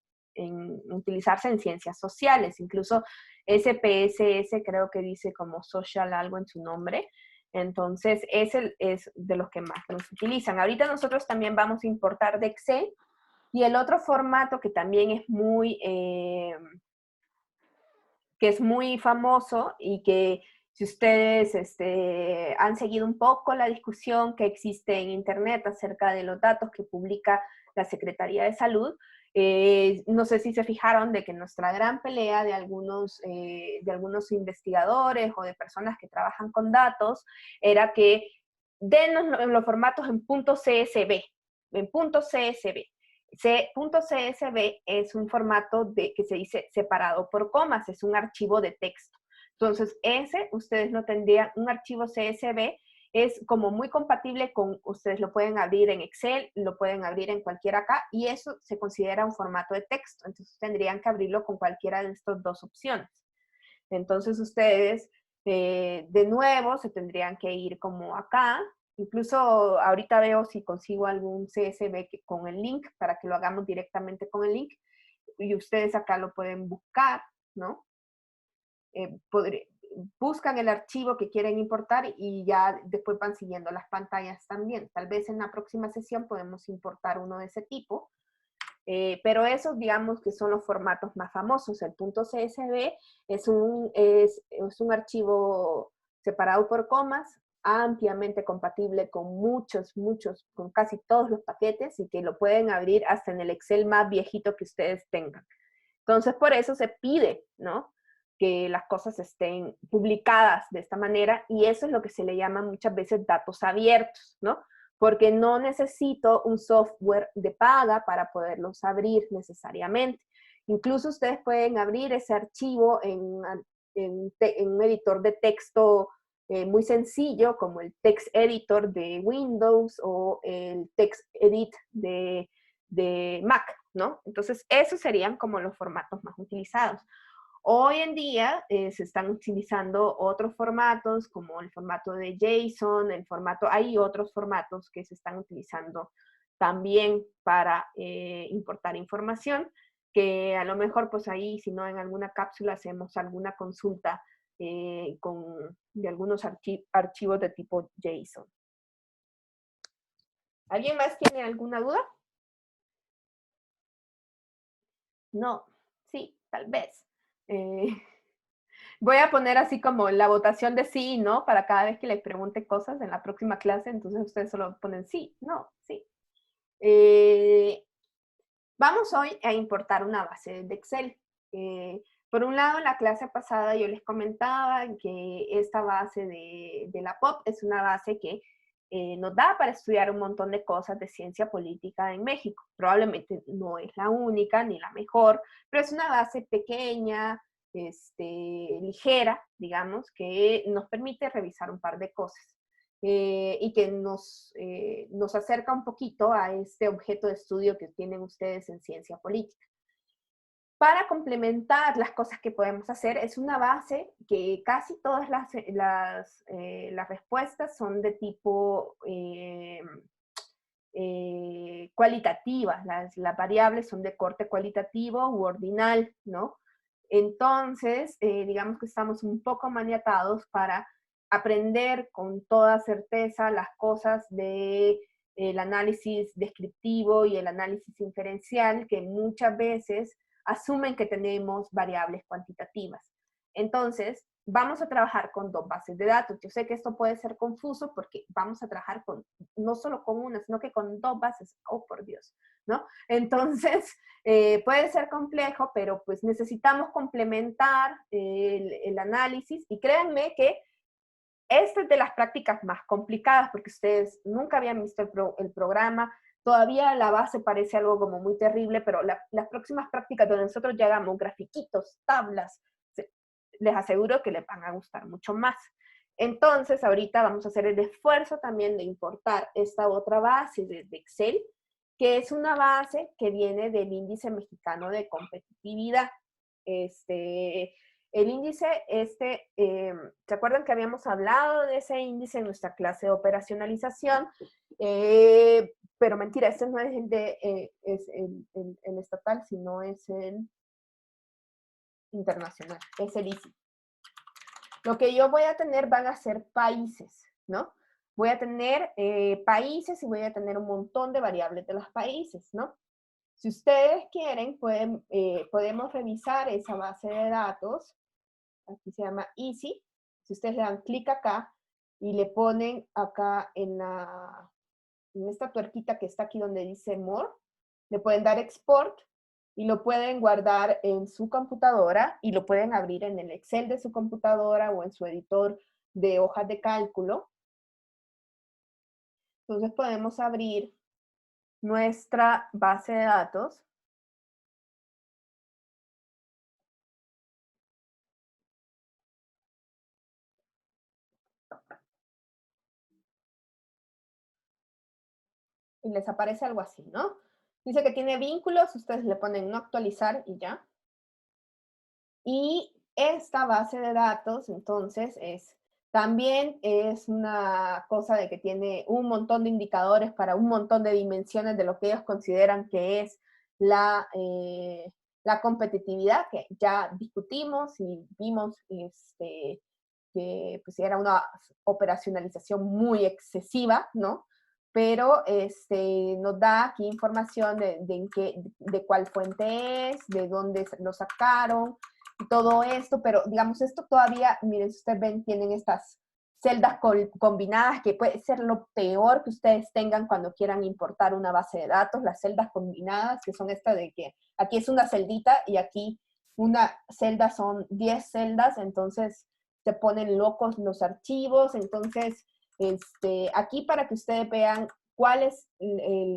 utilizarse en ciencias sociales. Incluso SPSS creo que dice como social algo en su nombre. Entonces, ese es de los que más nos utilizan. Ahorita nosotros también vamos a importar de Excel y el otro formato que también es muy famoso y que si ustedes han seguido un poco la discusión que existe en Internet acerca de los datos que publica la Secretaría de Salud, no sé si se fijaron de que nuestra gran pelea de algunos investigadores o de personas que trabajan con datos era que denos los formatos en .csv, en .csv. .csv es un formato que se dice separado por comas, es un archivo de texto. Entonces, ustedes no tendrían un archivo CSV, es como muy compatible con, ustedes lo pueden abrir en Excel, lo pueden abrir en cualquiera acá, y eso se considera un formato de texto. Entonces, tendrían que abrirlo con cualquiera de estas dos opciones. Entonces, ustedes, de nuevo, se tendrían que ir como acá. Incluso ahorita veo si consigo algún CSV con el link para que lo hagamos directamente con el link. Y ustedes acá lo pueden buscar, ¿no? Buscan el archivo que quieren importar y ya después van siguiendo las pantallas también. Tal vez en la próxima sesión podemos importar uno de ese tipo. Pero esos, digamos, que son los formatos más famosos. El .csv es un archivo separado por comas, ampliamente compatible con con casi todos los paquetes y que lo pueden abrir hasta en el Excel más viejito que ustedes tengan. Entonces, por eso se pide, ¿no? Que las cosas estén publicadas de esta manera y eso es lo que se le llama muchas veces datos abiertos, ¿no? Porque no necesito un software de paga para poderlos abrir necesariamente. Incluso ustedes pueden abrir ese archivo en un editor de texto muy sencillo, como el Text Editor de Windows o el Text Edit de Mac, ¿no? Entonces, esos serían como los formatos más utilizados. Hoy en día se están utilizando otros formatos como el formato de JSON, hay otros formatos que se están utilizando también para importar información, que a lo mejor pues ahí, si no en alguna cápsula hacemos alguna consulta de algunos archivos de tipo JSON. ¿Alguien más tiene alguna duda? No, sí, tal vez. Voy a poner así como la votación de sí y no para cada vez que les pregunte cosas en la próxima clase, entonces ustedes solo ponen sí, no, sí. Vamos hoy a importar una base de Excel. Por un lado, en la clase pasada yo les comentaba que esta base de la POP es una base que nos da para estudiar un montón de cosas de ciencia política en México. Probablemente no es la única ni la mejor, pero es una base pequeña, ligera, digamos, que nos permite revisar un par de cosas. Y que nos acerca un poquito a este objeto de estudio que tienen ustedes en ciencia política. Para complementar las cosas que podemos hacer, es una base que casi todas las respuestas son de tipo cualitativas, las variables son de corte cualitativo u ordinal, ¿no? Entonces, digamos que estamos un poco maniatados para aprender con toda certeza las cosas de el análisis descriptivo y el análisis inferencial, que muchas veces asumen que tenemos variables cuantitativas. Entonces, vamos a trabajar con 2 bases de datos. Yo sé que esto puede ser confuso porque vamos a trabajar no solo con una, sino que con 2 bases. Oh, por Dios, ¿no? Entonces, puede ser complejo, pero pues necesitamos complementar el análisis, y créanme que esta es de las prácticas más complicadas porque ustedes nunca habían visto el programa, todavía la base parece algo como muy terrible, pero las próximas prácticas donde nosotros ya hagamos grafiquitos, tablas, les aseguro que les van a gustar mucho más. Entonces, ahorita vamos a hacer el esfuerzo también de importar esta otra base de Excel, que es una base que viene del Índice Mexicano de Competitividad. El índice, ¿se acuerdan que habíamos hablado de ese índice en nuestra clase de operacionalización? Pero mentira, este no es el estatal, sino es el internacional, es el ICI. Lo que yo voy a tener van a ser países, ¿no? Voy a tener países y voy a tener un montón de variables de los países, ¿no? Si ustedes quieren, podemos revisar esa base de datos. Aquí se llama Easy. Si ustedes le dan clic acá y le ponen acá en esta tuerquita que está aquí donde dice More, le pueden dar Export y lo pueden guardar en su computadora y lo pueden abrir en el Excel de su computadora o en su editor de hojas de cálculo. Entonces podemos abrir nuestra base de datos. Y les aparece algo así, ¿no? Dice que tiene vínculos, ustedes le ponen no actualizar y ya. Y esta base de datos, entonces, también es una cosa de que tiene un montón de indicadores para un montón de dimensiones de lo que ellos consideran que es la competitividad, que ya discutimos y vimos que pues era una operacionalización muy excesiva, ¿no? Pero nos da aquí información de cuál fuente es, de dónde lo sacaron, y todo esto, pero digamos esto todavía, miren, si ustedes ven, tienen estas celdas combinadas, que puede ser lo peor que ustedes tengan cuando quieran importar una base de datos, las celdas combinadas, que son estas de que aquí es una celdita y aquí una celda son 10 celdas, entonces se ponen locos los archivos. Entonces, aquí para que ustedes vean cuál es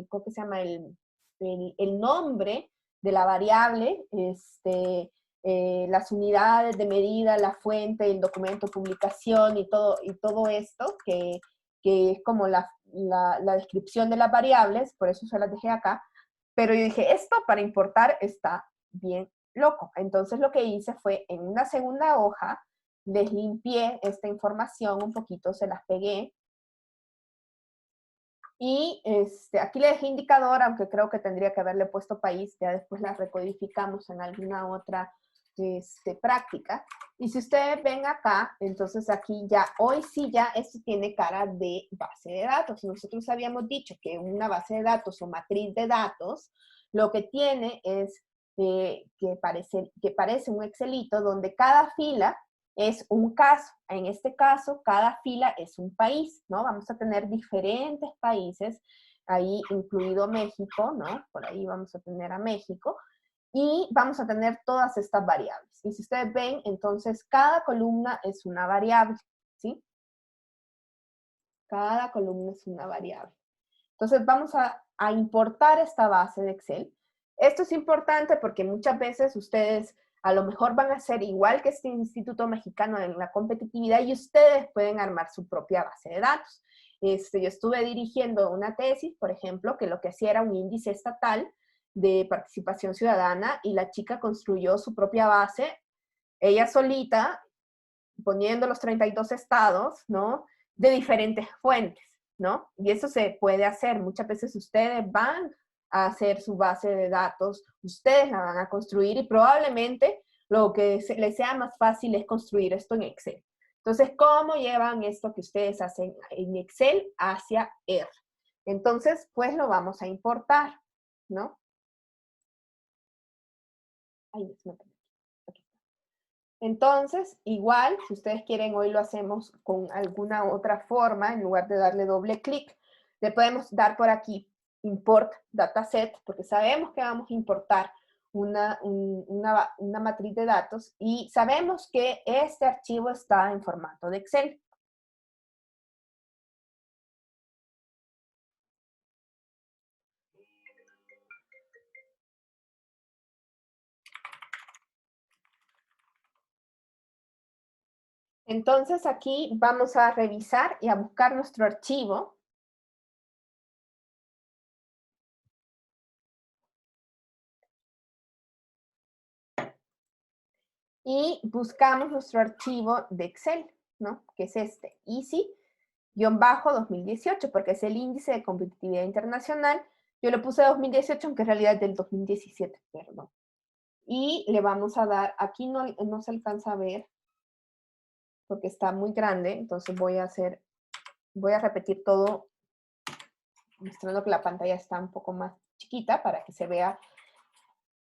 ¿cómo se llama? El nombre de la variable, las unidades de medida, la fuente, el documento, publicación y todo esto, que es como la descripción de las variables, por eso se las dejé acá. Pero yo dije, esto para importar está bien loco. Entonces lo que hice fue, en una segunda hoja, les limpié esta información un poquito, se las pegué. Y aquí le dejé indicador, aunque creo que tendría que haberle puesto país, ya después la recodificamos en alguna otra práctica. Y si ustedes ven acá, entonces aquí ya, hoy sí ya esto tiene cara de base de datos. Nosotros habíamos dicho que una base de datos o matriz de datos, lo que tiene es que parece un Excelito donde cada fila es un caso. En este caso, cada fila es un país, ¿no? Vamos a tener diferentes países, ahí incluido México, ¿no? Por ahí vamos a tener a México. Y vamos a tener todas estas variables. Y si ustedes ven, entonces cada columna es una variable, ¿sí? Cada columna es una variable. Entonces vamos a importar esta base de Excel. Esto es importante porque muchas veces ustedes a lo mejor van a hacer igual que este Instituto Mexicano en la Competitividad y ustedes pueden armar su propia base de datos. Yo estuve dirigiendo una tesis, por ejemplo, que lo que hacía era un índice estatal de participación ciudadana y la chica construyó su propia base, ella solita, poniendo los 32 estados, ¿no? De diferentes fuentes, ¿no? Y eso se puede hacer. Muchas veces ustedes van a hacer su base de datos, ustedes la van a construir y probablemente lo que les sea más fácil es construir esto en Excel. Entonces, ¿cómo llevan esto que ustedes hacen en Excel hacia R? Entonces, pues lo vamos a importar, ¿no? Ahí me perdí. Aquí está. Entonces, igual, si ustedes quieren, hoy lo hacemos con alguna otra forma, en lugar de darle doble clic, le podemos dar por aquí import dataset, porque sabemos que vamos a importar una matriz de datos y sabemos que este archivo está en formato de Excel. Entonces aquí vamos a revisar y a buscar nuestro archivo. Y buscamos nuestro archivo de Excel, ¿no? Que es este, easy-2018, porque es el índice de competitividad internacional. Yo le puse 2018, aunque en realidad es del 2017, perdón. Y le vamos a dar, aquí no se alcanza a ver, porque está muy grande, entonces voy a repetir todo, mostrando que la pantalla está un poco más chiquita para que se vea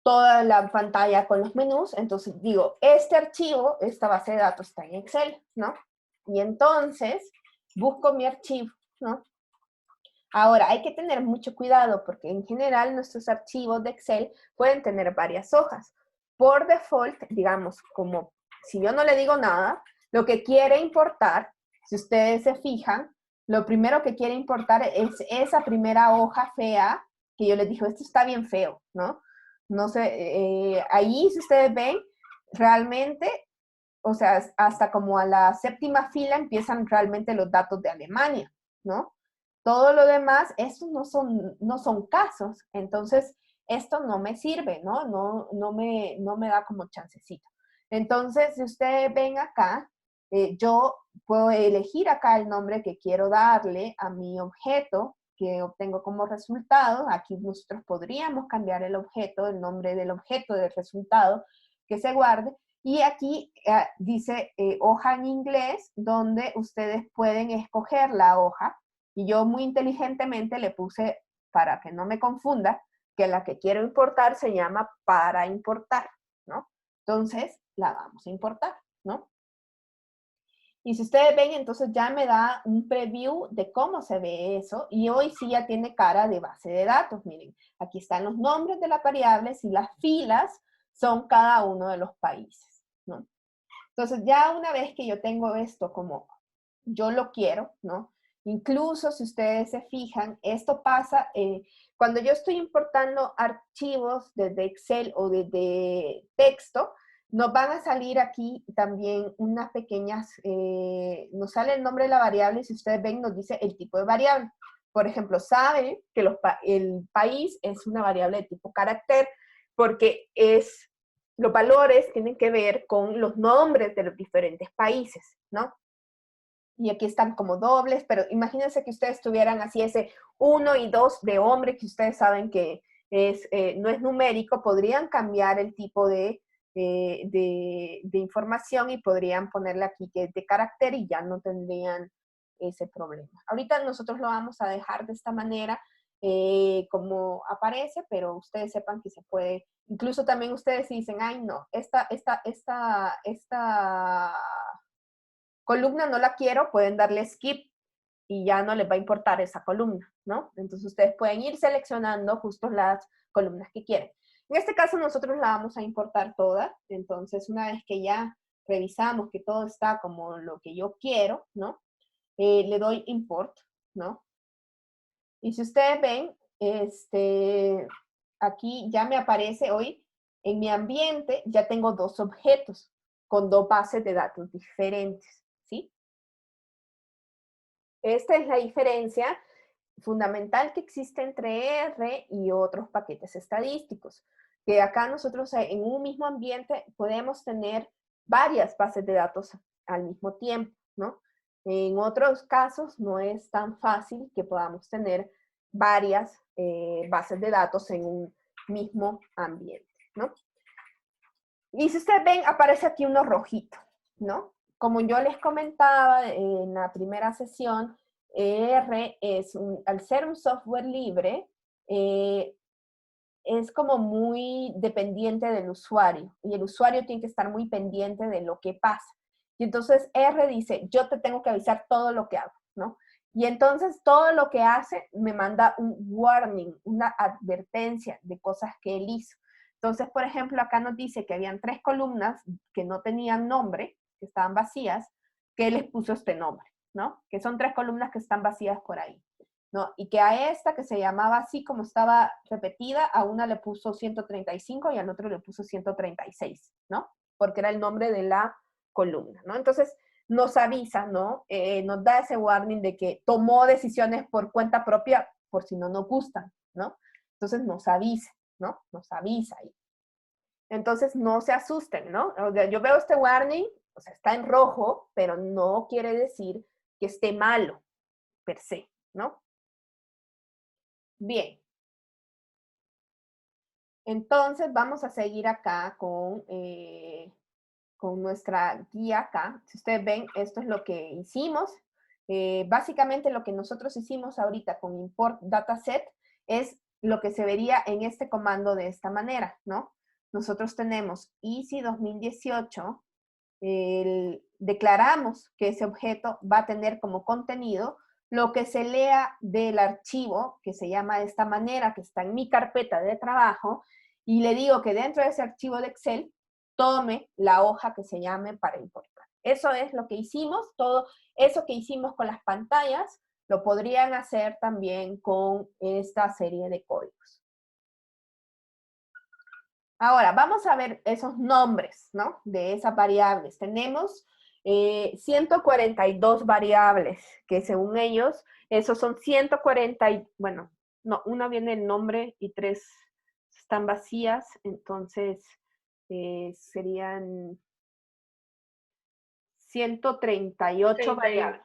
toda la pantalla con los menús. Entonces digo, este archivo, esta base de datos está en Excel, ¿no? Y entonces busco mi archivo, ¿no? Ahora, hay que tener mucho cuidado porque en general nuestros archivos de Excel pueden tener varias hojas. Por default, digamos, como si yo no le digo nada, lo que quiere importar, si ustedes se fijan, lo primero que quiere importar es esa primera hoja fea que yo les dije, esto está bien feo, ¿no? No sé, ahí si ustedes ven, realmente, o sea, hasta como a la séptima fila empiezan realmente los datos de Alemania, ¿no? Todo lo demás, estos no son casos, entonces esto no me sirve, ¿no? No me da como chancecito. Entonces, si ustedes ven acá, yo puedo elegir acá el nombre que quiero darle a mi objeto que obtengo como resultado. Aquí nosotros podríamos cambiar el objeto, el nombre del objeto del resultado que se guarde. Y aquí dice hoja en inglés, donde ustedes pueden escoger la hoja. Y yo muy inteligentemente le puse, para que no me confunda, que la que quiero importar se llama para importar, ¿no? Entonces, la vamos a importar, ¿no? Y si ustedes ven, entonces ya me da un preview de cómo se ve eso. Y hoy sí ya tiene cara de base de datos. Miren, aquí están los nombres de las variables y las filas son cada uno de los países, ¿no? Entonces ya una vez que yo tengo esto como yo lo quiero, ¿no? Incluso si ustedes se fijan, esto pasa cuando yo estoy importando archivos desde Excel o desde texto, nos van a salir aquí también unas pequeñas, nos sale el nombre de la variable y si ustedes ven nos dice el tipo de variable. Por ejemplo, saben que el país es una variable de tipo carácter porque los valores tienen que ver con los nombres de los diferentes países, ¿no? Y aquí están como dobles, pero imagínense que ustedes tuvieran así ese 1 y 2 de hombre, que ustedes saben que no es numérico, podrían cambiar el tipo de información y podrían ponerle aquí que es de carácter y ya no tendrían ese problema. Ahorita nosotros lo vamos a dejar de esta manera como aparece, pero ustedes sepan que se puede, incluso también ustedes dicen, ay no, esta columna no la quiero, pueden darle skip y ya no les va a importar esa columna, ¿no? Entonces ustedes pueden ir seleccionando justo las columnas que quieren. En este caso nosotros la vamos a importar toda, entonces una vez que ya revisamos que todo está como lo que yo quiero, ¿no? Le doy import, ¿no? Y si ustedes ven, aquí ya me aparece hoy, en mi ambiente ya tengo dos objetos con dos bases de datos diferentes, ¿sí? Esta es la diferencia fundamental que existe entre R y otros paquetes estadísticos, que acá nosotros en un mismo ambiente podemos tener varias bases de datos al mismo tiempo, ¿no? En otros casos no es tan fácil que podamos tener varias bases de datos en un mismo ambiente, ¿no? Y si ustedes ven, aparece aquí uno rojito, ¿no? Como yo les comentaba en la primera sesión, R es, al ser un software libre, es como muy dependiente del usuario, y el usuario tiene que estar muy pendiente de lo que pasa. Y entonces R dice, yo te tengo que avisar todo lo que hago, ¿no? Y entonces todo lo que hace me manda un warning, una advertencia de cosas que él hizo. Entonces, por ejemplo, acá nos dice que habían 3 columnas que no tenían nombre, que estaban vacías, que él les puso este nombre, ¿no? Que son 3 columnas que están vacías por ahí, ¿no? Y que a esta que se llamaba así como estaba repetida, a una le puso 135 y al otro le puso 136, ¿no? Porque era el nombre de la columna, ¿no? Entonces, nos avisa, ¿no? Nos da ese warning de que tomó decisiones por cuenta propia, por si no nos gustan, ¿no? Entonces nos avisa, ¿no? Nos avisa ahí. Entonces no se asusten, ¿no? O sea, yo veo este warning, o sea, está en rojo, pero no quiere decir que esté malo, per se, ¿no? Bien. Entonces vamos a seguir acá con nuestra guía acá. Si ustedes ven, esto es lo que hicimos. Básicamente lo que nosotros hicimos ahorita con import dataset es lo que se vería en este comando de esta manera, ¿no? Nosotros tenemos EASY 2018, declaramos que ese objeto va a tener como contenido lo que se lea del archivo, que se llama de esta manera, que está en mi carpeta de trabajo, y le digo que dentro de ese archivo de Excel tome la hoja que se llame para importar. Eso es lo que hicimos, todo eso que hicimos con las pantallas, lo podrían hacer también con esta serie de códigos. Ahora, vamos a ver esos nombres, ¿no? De esas variables. Tenemos 142 variables, que según ellos, esos son 140, bueno, no, una viene el nombre y 3 están vacías, entonces serían 138 variables.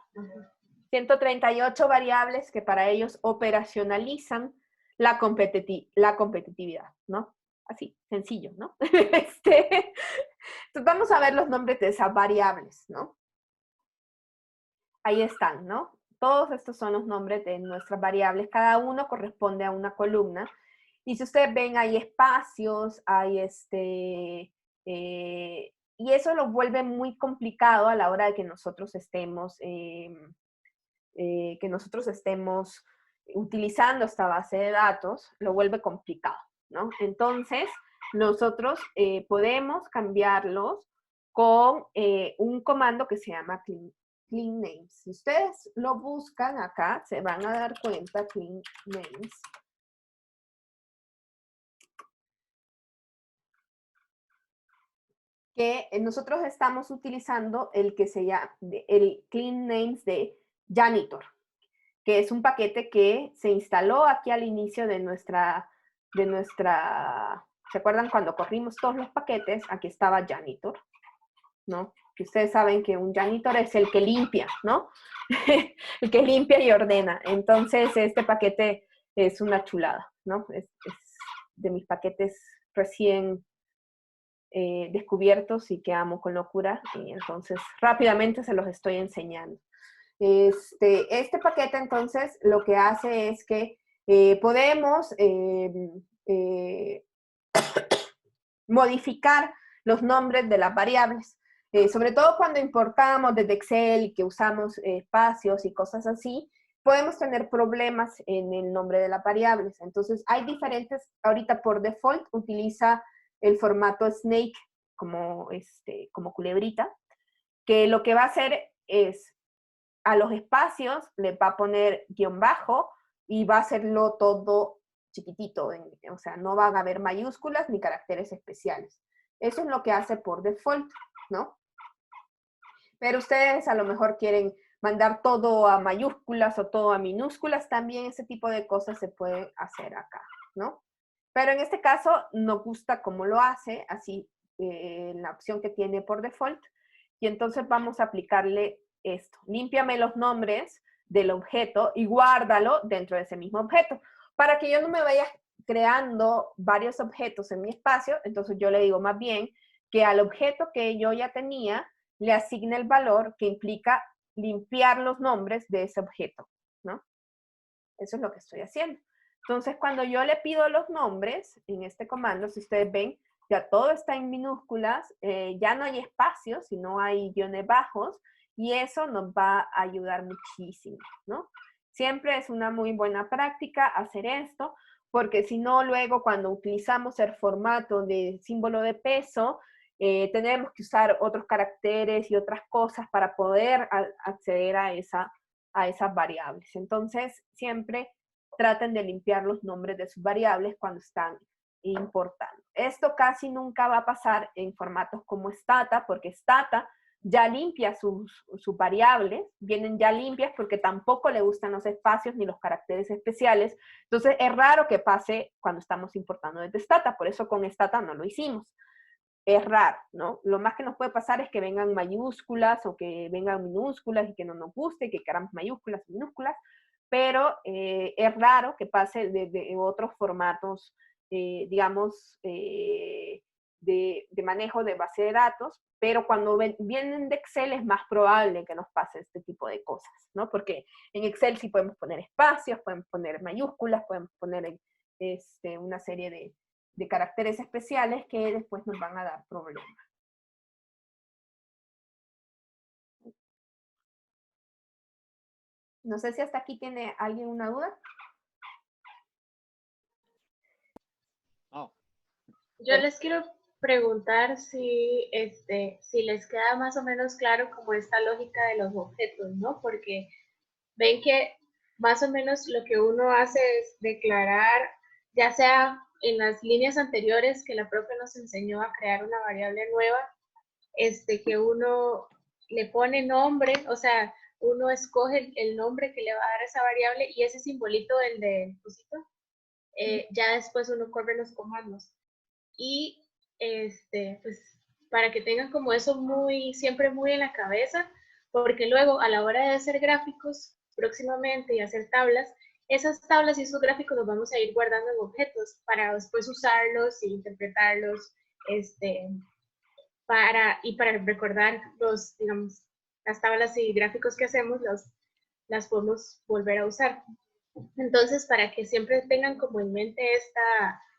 138 variables que para ellos operacionalizan la competitividad, ¿no? Así, sencillo, ¿no? Entonces vamos a ver los nombres de esas variables, ¿no? Ahí están, ¿no? Todos estos son los nombres de nuestras variables. Cada uno corresponde a una columna. Y si ustedes ven, hay espacios, hay y eso lo vuelve muy complicado a la hora de que nosotros estemos utilizando esta base de datos, lo vuelve complicado, ¿no? Entonces, nosotros podemos cambiarlos con un comando que se llama clean names. Si ustedes lo buscan acá, se van a dar cuenta, clean names. Que nosotros estamos utilizando el que se llama el clean names de Janitor, que es un paquete que se instaló aquí al inicio de nuestra, ¿se acuerdan cuando corrimos todos los paquetes? Aquí estaba Janitor, ¿no? Que ustedes saben que un Janitor es el que limpia, ¿no? El que limpia y ordena. Entonces, este paquete es una chulada, ¿no? Es de mis paquetes recién descubiertos y que amo con locura, y entonces rápidamente se los estoy enseñando. Este paquete entonces lo que hace es que podemos modificar los nombres de las variables, sobre todo cuando importamos desde Excel y que usamos espacios y cosas así, podemos tener problemas en el nombre de las variables. Entonces hay diferentes, ahorita por default utiliza el formato snake como culebrita, que lo que va a hacer es a los espacios le va a poner guión bajo y va a hacerlo todo chiquitito, o sea, no van a haber mayúsculas ni caracteres especiales. Eso es lo que hace por default, ¿no? Pero ustedes a lo mejor quieren mandar todo a mayúsculas o todo a minúsculas, también ese tipo de cosas se pueden hacer acá, ¿no? Pero en este caso nos gusta cómo lo hace, así la opción que tiene por default, y entonces vamos a aplicarle esto. Límpiame los nombres del objeto y guárdalo dentro de ese mismo objeto. Para que yo no me vaya creando varios objetos en mi espacio, entonces yo le digo más bien que al objeto que yo ya tenía le asigne el valor que implica limpiar los nombres de ese objeto. ¿no? Eso es lo que estoy haciendo. Entonces, cuando yo le pido los nombres en este comando, si ustedes ven, ya todo está en minúsculas, ya no hay espacios, sino hay guiones bajos, y eso nos va a ayudar muchísimo, ¿no? Siempre es una muy buena práctica hacer esto, porque si no, luego cuando utilizamos el formato de símbolo de peso, tenemos que usar otros caracteres y otras cosas para poder acceder a esas variables. Entonces, siempre traten de limpiar los nombres de sus variables cuando están importando. Esto casi nunca va a pasar en formatos como Stata, porque Stata ya limpia sus variables, vienen ya limpias porque tampoco le gustan los espacios ni los caracteres especiales. Entonces es raro que pase cuando estamos importando desde Stata, por eso con Stata no lo hicimos. Es raro, ¿no? Lo más que nos puede pasar es que vengan mayúsculas o que vengan minúsculas y que no nos guste, que queramos mayúsculas y minúsculas, pero es raro que pase de otros formatos, digamos, de manejo de base de datos, pero cuando vienen de Excel es más probable que nos pase este tipo de cosas, ¿no? Porque en Excel sí podemos poner espacios, podemos poner mayúsculas, podemos poner una serie de caracteres especiales que después nos van a dar problemas. No sé si hasta aquí tiene alguien una duda. No. Yo les quiero preguntar si les queda más o menos claro como esta lógica de los objetos, ¿no? Porque ven que más o menos lo que uno hace es declarar, ya sea en las líneas anteriores que la profe nos enseñó a crear una variable nueva, que uno le pone nombre, o sea, uno escoge el nombre que le va a dar a esa variable y ese simbolito del cosito, ya después uno corre los comandos. Y pues para que tengan como eso siempre muy en la cabeza, porque luego a la hora de hacer gráficos próximamente y hacer tablas, esas tablas y esos gráficos los vamos a ir guardando en objetos para después usarlos e interpretarlos, para recordar digamos, las tablas y gráficos que hacemos, las podemos volver a usar. Entonces, para que siempre tengan como en mente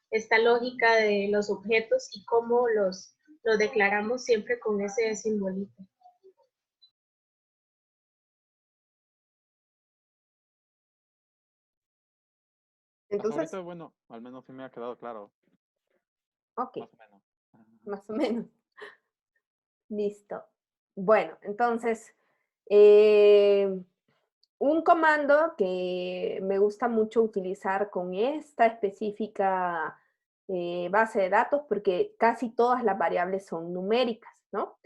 esta lógica de los objetos y cómo los declaramos siempre con ese simbolito. Entonces, ahorita, bueno, al menos sí me ha quedado claro. ok, Más o menos. más o menos. Listo. Bueno, entonces, un comando que me gusta mucho utilizar con esta específica base de datos, porque casi todas las variables son numéricas, ¿no?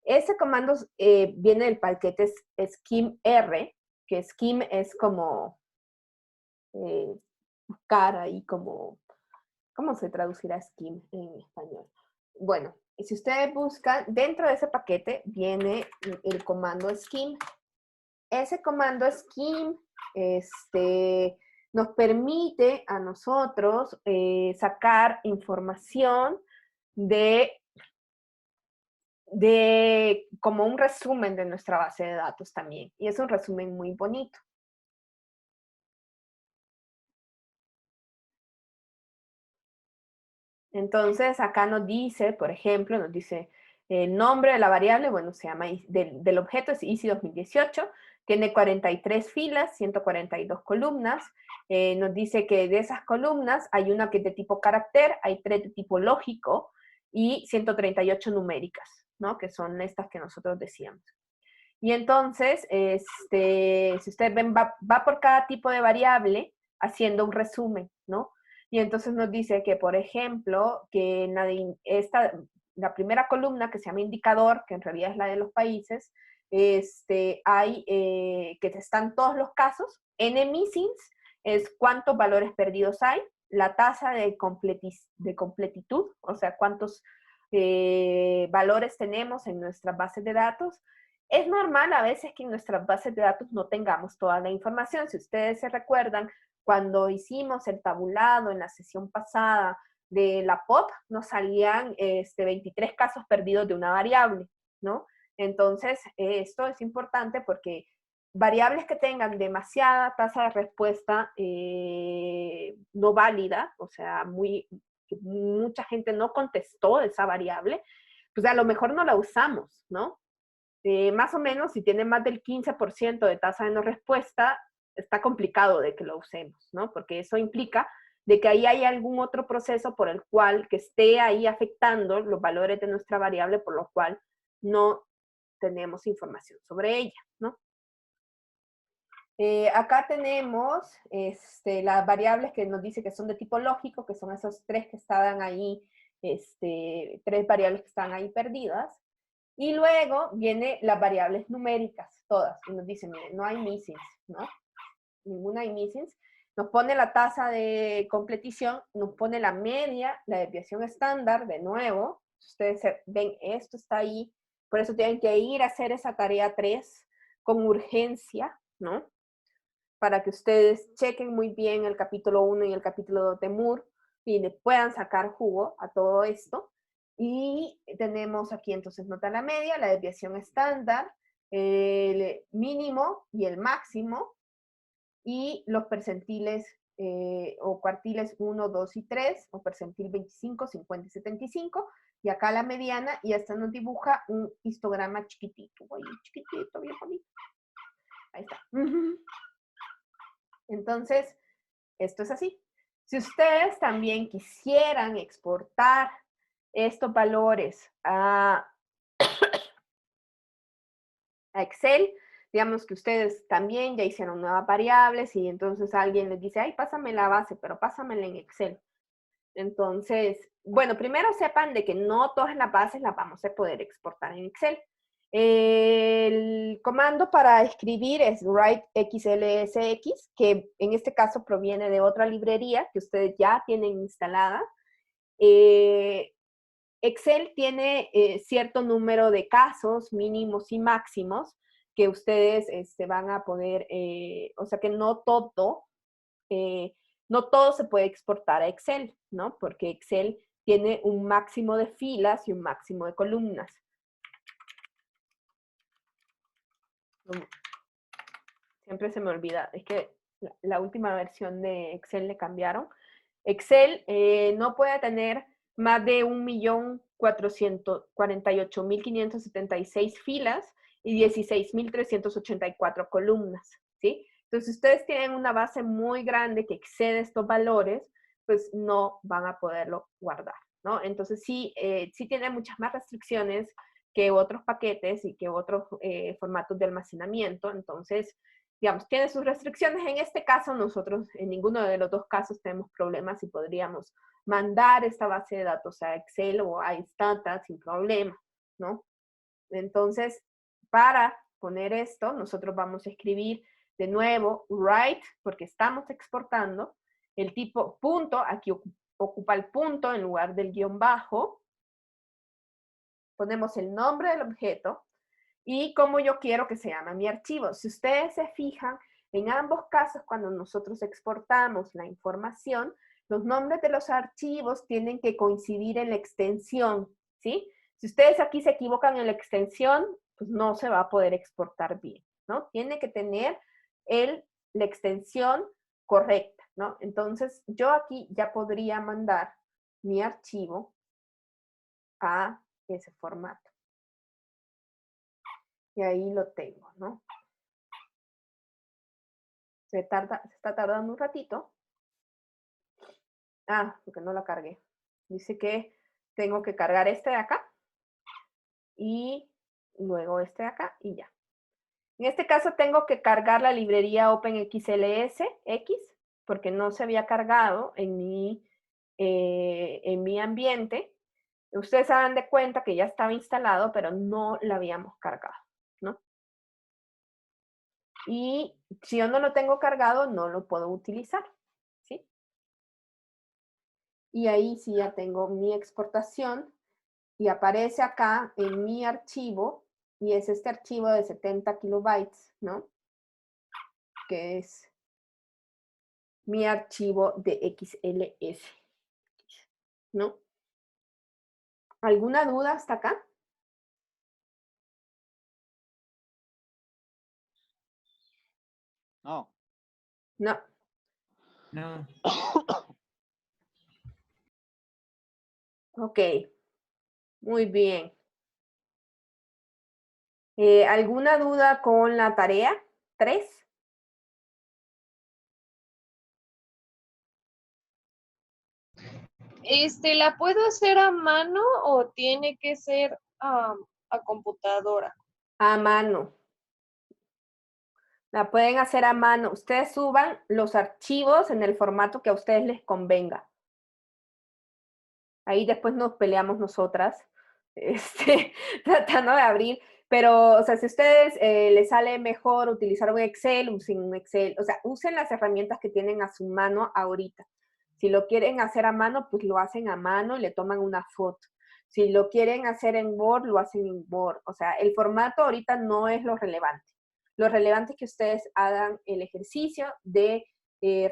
Ese comando viene del paquete scheme-R, que scheme es como buscar ahí como, ¿cómo se traducirá scheme en español? Bueno, si ustedes buscan, dentro de ese paquete viene el comando scheme. Ese comando scheme nos permite a nosotros sacar información de como un resumen de nuestra base de datos también. Y es un resumen muy bonito. Entonces, acá nos dice, por ejemplo, nos dice el nombre de la variable, bueno, se llama, del objeto es ICI 2018, tiene 43 filas, 142 columnas, nos dice que de esas columnas hay una que es de tipo carácter, hay 3 de tipo lógico y 138 numéricas, ¿no? Que son estas que nosotros decíamos. Y entonces, si ustedes ven, va por cada tipo de variable haciendo un resumen, ¿no? Y entonces nos dice que, por ejemplo, que en la primera columna que se llama indicador, que en realidad es la de los países, hay que están todos los casos. N-missings es cuántos valores perdidos hay, la tasa de completitud, o sea, cuántos valores tenemos en nuestras bases de datos. Es normal a veces que en nuestras bases de datos no tengamos toda la información. Si ustedes se recuerdan, cuando hicimos el tabulado en la sesión pasada de la POP, nos salían 23 casos perdidos de una variable, ¿no? Entonces, esto es importante porque variables que tengan demasiada tasa de respuesta no válida, o sea, mucha gente no contestó esa variable, pues a lo mejor no la usamos, ¿no? Más o menos, si tiene más del 15% de tasa de no respuesta, está complicado de que lo usemos, ¿no? Porque eso implica de que ahí hay algún otro proceso por el cual que esté ahí afectando los valores de nuestra variable, por lo cual no tenemos información sobre ella, ¿no? Acá tenemos las variables que nos dice que son de tipo lógico, que son esos tres que estaban ahí, tres variables que están ahí perdidas. Y luego viene las variables numéricas, todas. Y nos dice, miren, no hay missings, ¿no? Ninguna hay missings. Nos pone la tasa de completición, nos pone la media, la desviación estándar, de nuevo. Ustedes ven, esto está ahí. Por eso tienen que ir a hacer esa tarea 3 con urgencia, ¿no? Para que ustedes chequen muy bien el capítulo 1 y el capítulo 2 de Moore y le puedan sacar jugo a todo esto. Y tenemos aquí entonces nota la media, la desviación estándar, el mínimo y el máximo, y los percentiles o cuartiles 1, 2 y 3, o percentil 25, 50 y 75, y acá la mediana, y esta nos dibuja un histograma chiquitito, ahí, chiquitito, bien bonito. Ahí está. Entonces, esto es así. Si ustedes también quisieran exportar estos valores a Excel, digamos que ustedes también ya hicieron nuevas variables y entonces alguien les dice, ay, pásame la base, pero pásamela en Excel. Entonces, bueno, primero sepan de que no todas las bases las vamos a poder exportar en Excel. El comando para escribir es write_xlsx, que en este caso proviene de otra librería que ustedes ya tienen instalada. Excel tiene cierto número de casos mínimos y máximos que ustedes van a poder, o sea que no todo se puede exportar a Excel, ¿no? Porque Excel tiene un máximo de filas y un máximo de columnas. Siempre se me olvida, es que la última versión de Excel le cambiaron. Excel no puede tener más de 1.448.576 filas y 16.384 columnas, ¿sí? Entonces, si ustedes tienen una base muy grande que excede estos valores, pues no van a poderlo guardar, ¿no? Entonces, sí tiene muchas más restricciones que otros paquetes y que otros formatos de almacenamiento. Entonces, digamos, tiene sus restricciones. En este caso, nosotros en ninguno de los dos casos tenemos problemas y podríamos mandar esta base de datos a Excel o a Stata sin problema, ¿no? Entonces, para poner esto, nosotros vamos a escribir de nuevo write, porque estamos exportando, el tipo punto, aquí ocupa el punto en lugar del guión bajo, ponemos el nombre del objeto y cómo yo quiero que se llame mi archivo. Si ustedes se fijan, en ambos casos, cuando nosotros exportamos la información, los nombres de los archivos tienen que coincidir en la extensión, ¿sí? Si ustedes aquí se equivocan en la extensión, pues no se va a poder exportar bien, ¿no? Tiene que tener la extensión correcta, ¿no? Entonces, yo aquí ya podría mandar mi archivo a ese formato. Y ahí lo tengo, ¿no? Se está tardando un ratito. Ah, porque no lo cargué. Dice que tengo que cargar este de acá y luego este de acá y ya. En este caso tengo que cargar la librería OpenXLSX porque no se había cargado en mi ambiente. Ustedes se dan de cuenta que ya estaba instalado, pero no la habíamos cargado, ¿no? Y si yo no lo tengo cargado, no lo puedo utilizar, ¿sí? Y ahí sí ya tengo mi exportación y aparece acá en mi archivo, y es este archivo de 70 kilobytes, ¿no? Que es mi archivo de XLS, ¿no? ¿Alguna duda hasta acá? No. No. No. Ok, muy bien. ¿Alguna duda con la tarea 3? ¿La puedo hacer a mano o tiene que ser a computadora? A mano. La pueden hacer a mano. Ustedes suban los archivos en el formato que a ustedes les convenga. Ahí después nos peleamos nosotras, tratando de abrir. Pero, o sea, si a ustedes les sale mejor utilizar un Excel, usen un Excel. O sea, usen las herramientas que tienen a su mano ahorita. Si lo quieren hacer a mano, pues lo hacen a mano y le toman una foto. Si lo quieren hacer en Word, lo hacen en Word. O sea, el formato ahorita no es lo relevante. Lo relevante es que ustedes hagan el ejercicio de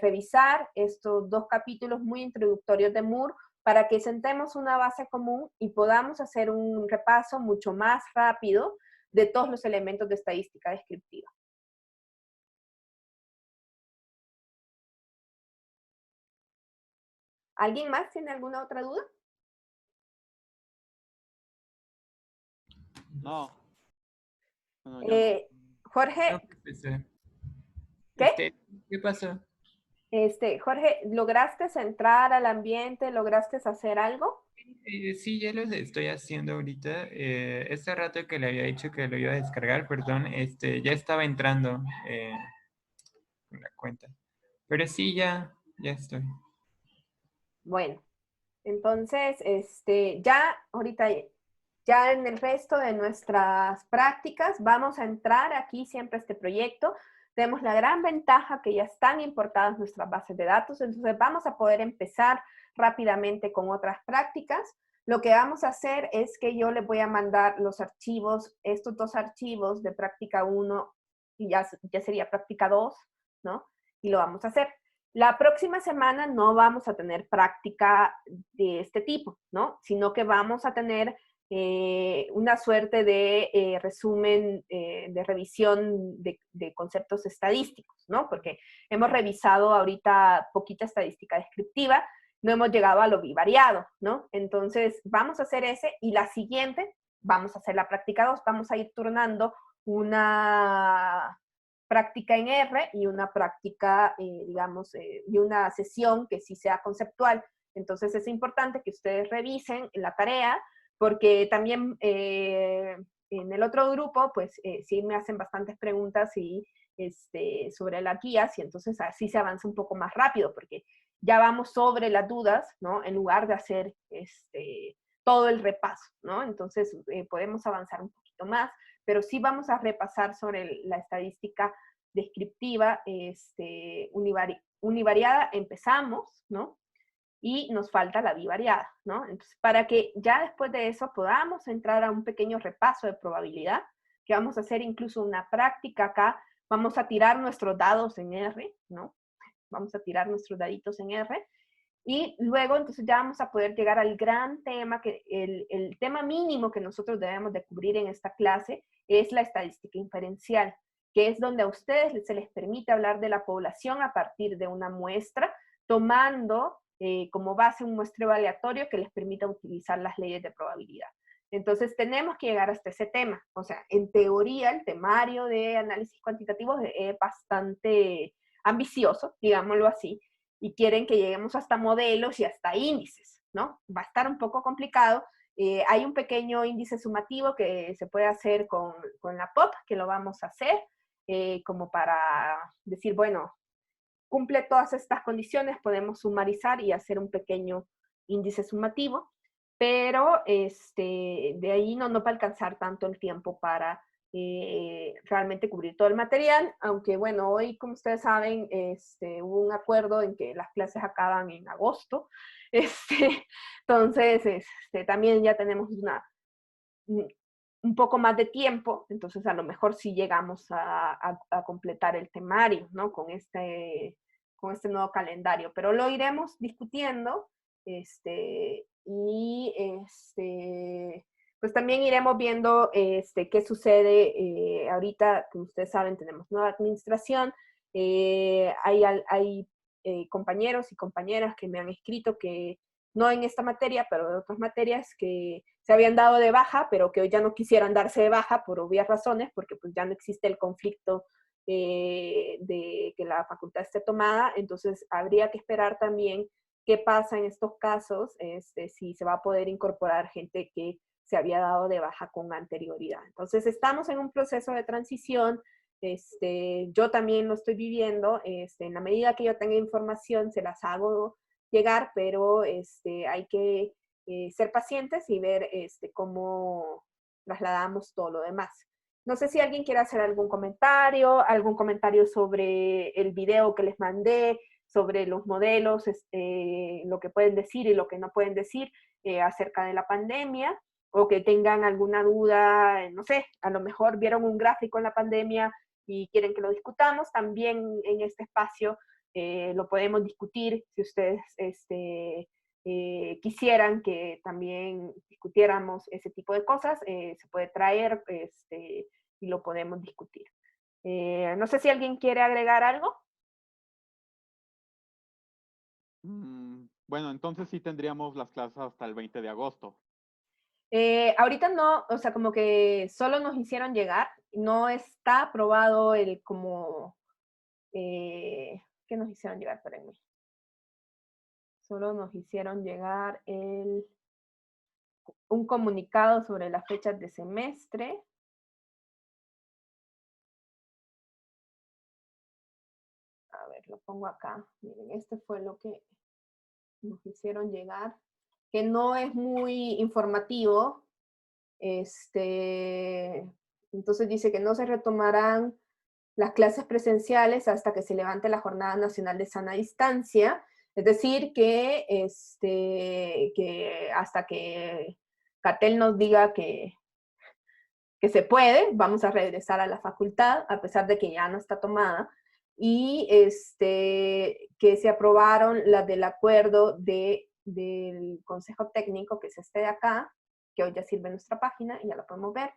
revisar estos 2 capítulos muy introductorios de Moore para que sentemos una base común y podamos hacer un repaso mucho más rápido de todos los elementos de estadística descriptiva. ¿Alguien más tiene alguna otra duda? No. No, yo no. Jorge, No, profesor. ¿qué? ¿Qué pasó? Jorge, ¿lograste entrar al ambiente? ¿Lograste hacer algo? Sí, ya lo estoy haciendo ahorita. Este rato que le había dicho que lo iba a descargar, perdón, ya estaba entrando en la cuenta. Pero sí, ya estoy. Bueno, entonces, ya ahorita, ya en el resto de nuestras prácticas, vamos a entrar aquí siempre a este proyecto. Tenemos la gran ventaja que ya están importadas nuestras bases de datos, entonces vamos a poder empezar rápidamente con otras prácticas. Lo que vamos a hacer es que yo les voy a mandar los archivos, estos 2 archivos de práctica 1 y ya sería práctica 2, ¿no? Y lo vamos a hacer. La próxima semana no vamos a tener práctica de este tipo, ¿no? Sino que vamos a tener una suerte de resumen, de revisión de conceptos estadísticos, ¿no? Porque hemos revisado ahorita poquita estadística descriptiva, no hemos llegado a lo bivariado, ¿no? Entonces, vamos a hacer ese y la siguiente, vamos a hacer la práctica 2, vamos a ir turnando una práctica en R y una práctica, digamos, y una sesión que sí sea conceptual. Entonces es importante que ustedes revisen la tarea, porque también en el otro grupo, pues sí me hacen bastantes preguntas y, sobre las guías, y entonces así se avanza un poco más rápido, porque ya vamos sobre las dudas, ¿no? En lugar de hacer todo el repaso, ¿no? Entonces podemos avanzar un poquito más, pero sí vamos a repasar sobre la estadística descriptiva, univariada empezamos, ¿no? Y nos falta la bivariada, ¿no? Entonces, para que ya después de eso podamos entrar a un pequeño repaso de probabilidad, que vamos a hacer incluso una práctica acá, vamos a tirar nuestros dados en R, ¿no? Vamos a tirar nuestros daditos en R, y luego entonces ya vamos a poder llegar al gran tema, que el tema mínimo que nosotros debemos de cubrir en esta clase es la estadística inferencial, que es donde a ustedes se les permite hablar de la población a partir de una muestra, tomando como base un muestreo aleatorio que les permita utilizar las leyes de probabilidad. Entonces tenemos que llegar hasta ese tema. O sea, en teoría el temario de análisis cuantitativo es bastante ambicioso, digámoslo así, y quieren que lleguemos hasta modelos y hasta índices, ¿no? Va a estar un poco complicado. Hay un pequeño índice sumativo que se puede hacer con la POP, que lo vamos a hacer, como para decir, bueno, cumple todas estas condiciones, podemos sumarizar y hacer un pequeño índice sumativo, pero de ahí no va a alcanzar tanto el tiempo para realmente cubrir todo el material, aunque bueno, hoy como ustedes saben, hubo un acuerdo en que las clases acaban en agosto, entonces también ya tenemos un poco más de tiempo, entonces a lo mejor sí llegamos a completar el temario, ¿no? Con este nuevo calendario, pero lo iremos discutiendo, y pues también iremos viendo qué sucede. Ahorita, como ustedes saben, tenemos nueva administración, Hay compañeros y compañeras que me han escrito que no en esta materia, pero en otras materias que se habían dado de baja, pero que hoy ya no quisieran darse de baja por obvias razones, porque pues ya no existe el conflicto de que la facultad esté tomada. Entonces habría que esperar también qué pasa en estos casos, si se va a poder incorporar gente que se había dado de baja con anterioridad. Entonces estamos en un proceso de transición. Yo también lo estoy viviendo. En la medida que yo tenga información se las hago llegar, pero hay que ser pacientes y ver cómo trasladamos todo lo demás. No sé si alguien quiere hacer algún comentario sobre el video que les mandé, sobre los modelos, lo que pueden decir y lo que no pueden decir acerca de la pandemia, o que tengan alguna duda, no sé, a lo mejor vieron un gráfico en la pandemia y quieren que lo discutamos. También en este espacio lo podemos discutir si ustedes quisieran que también discutiéramos ese tipo de cosas, se puede traer y lo podemos discutir. No sé si alguien quiere agregar algo. Bueno, entonces sí tendríamos las clases hasta el 20 de agosto. Ahorita no, o sea, como que solo nos hicieron llegar, no está aprobado el como, ¿qué nos hicieron llegar? Espérenme. Solo nos hicieron llegar un comunicado sobre las fechas de semestre. A ver, lo pongo acá. Miren, este fue lo que nos hicieron llegar, que no es muy informativo. Entonces dice que no se retomarán las clases presenciales hasta que se levante la Jornada Nacional de Sana Distancia. Es decir, que hasta que CATEL nos diga que se puede, vamos a regresar a la facultad, a pesar de que ya no está tomada, y que se aprobaron las del acuerdo del Consejo Técnico, que es este de acá, que hoy ya sirve en nuestra página, y ya lo podemos ver.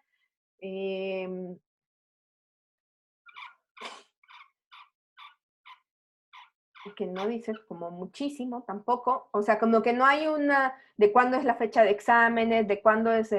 Que no dice como muchísimo tampoco, o sea, como que no hay una de cuándo es la fecha de exámenes, de cuándo es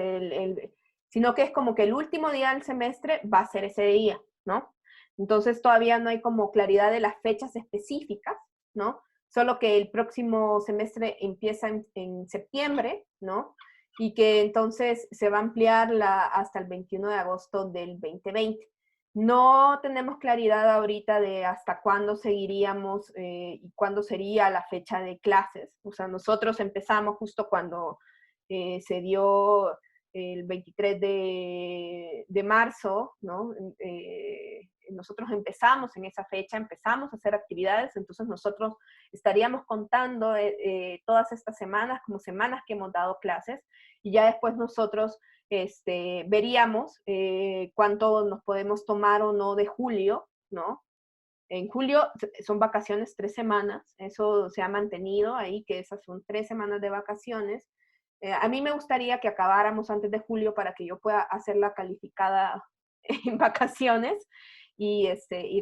sino que es como que el último día del semestre va a ser ese día, ¿no? Entonces todavía no hay como claridad de las fechas específicas, ¿no? Solo que el próximo semestre empieza en septiembre, ¿no? Y que entonces se va a ampliar hasta el 21 de agosto del 2020. No tenemos claridad ahorita de hasta cuándo seguiríamos y cuándo sería la fecha de clases. O sea, nosotros empezamos justo cuando se dio el 23 de marzo, ¿no? Nosotros empezamos en esa fecha, empezamos a hacer actividades, entonces nosotros estaríamos contando todas estas semanas como semanas que hemos dado clases, y ya después nosotros veríamos cuánto nos podemos tomar o no de julio, ¿no? En julio son vacaciones 3 semanas, eso se ha mantenido ahí, que esas son 3 semanas de vacaciones. A mí me gustaría que acabáramos antes de julio para que yo pueda hacer la calificada en vacaciones y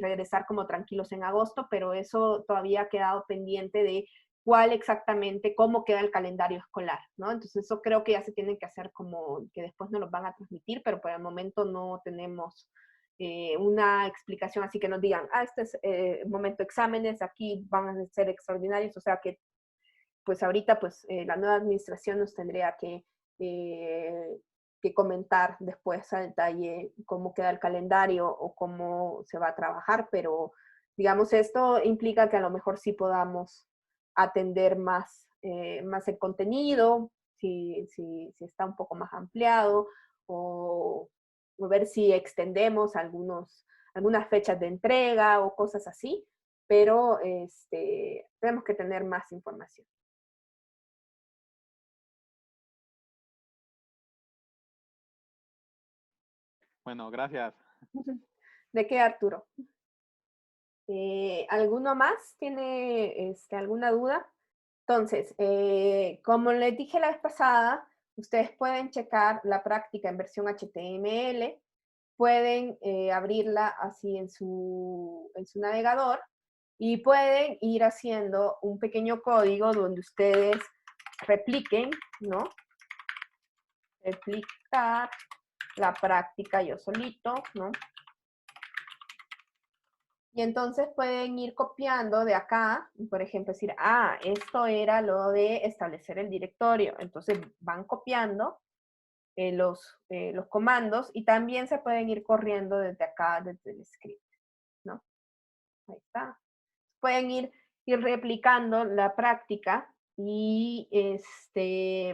regresar como tranquilos en agosto, pero eso todavía ha quedado pendiente de cuál exactamente, cómo queda el calendario escolar, ¿no? Entonces eso creo que ya se tiene que hacer como que después nos los van a transmitir, pero por el momento no tenemos una explicación así que nos digan, este es el momento de exámenes, aquí van a ser extraordinarios, o sea que pues ahorita pues la nueva administración nos tendría que comentar después a detalle cómo queda el calendario o cómo se va a trabajar, pero digamos esto implica que a lo mejor sí podamos atender más el contenido, si está un poco más ampliado, o ver si extendemos algunas fechas de entrega o cosas así, pero tenemos que tener más información. Bueno, gracias. ¿De qué, Arturo? ¿Alguno más tiene alguna duda? Entonces, como les dije la vez pasada, ustedes pueden checar la práctica en versión HTML pueden abrirla así en su navegador y pueden ir haciendo un pequeño código donde ustedes repliquen, ¿no? Replicar la práctica yo solito, ¿no? Y entonces pueden ir copiando de acá, por ejemplo, decir, ah, esto era lo de establecer el directorio. Entonces van copiando los comandos y también se pueden ir corriendo desde acá, desde el script, ¿no? Ahí está. Pueden ir replicando la práctica y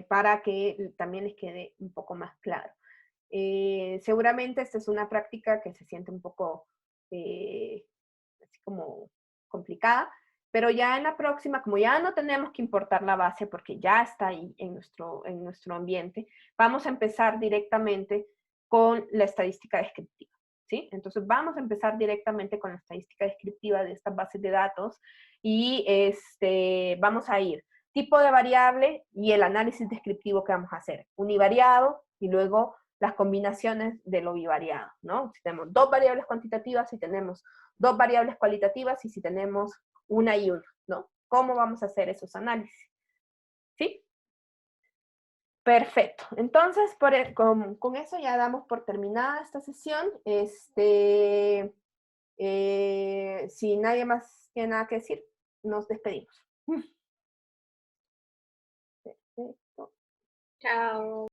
para que también les quede un poco más claro. Seguramente esta es una práctica que se siente un poco así como complicada, pero ya en la próxima, como ya no tenemos que importar la base porque ya está ahí en nuestro ambiente, vamos a empezar directamente con la estadística descriptiva, ¿sí? Entonces vamos a empezar directamente con la estadística descriptiva de estas bases de datos y vamos a ir tipo de variable y el análisis descriptivo que vamos a hacer, univariado y luego las combinaciones de lo bivariado, ¿no? Si tenemos dos variables cuantitativas, si tenemos dos variables cualitativas y si tenemos una y una, ¿no? ¿Cómo vamos a hacer esos análisis? ¿Sí? Perfecto. Entonces, con eso ya damos por terminada esta sesión. Si nadie más tiene nada que decir, nos despedimos. Perfecto. Chao.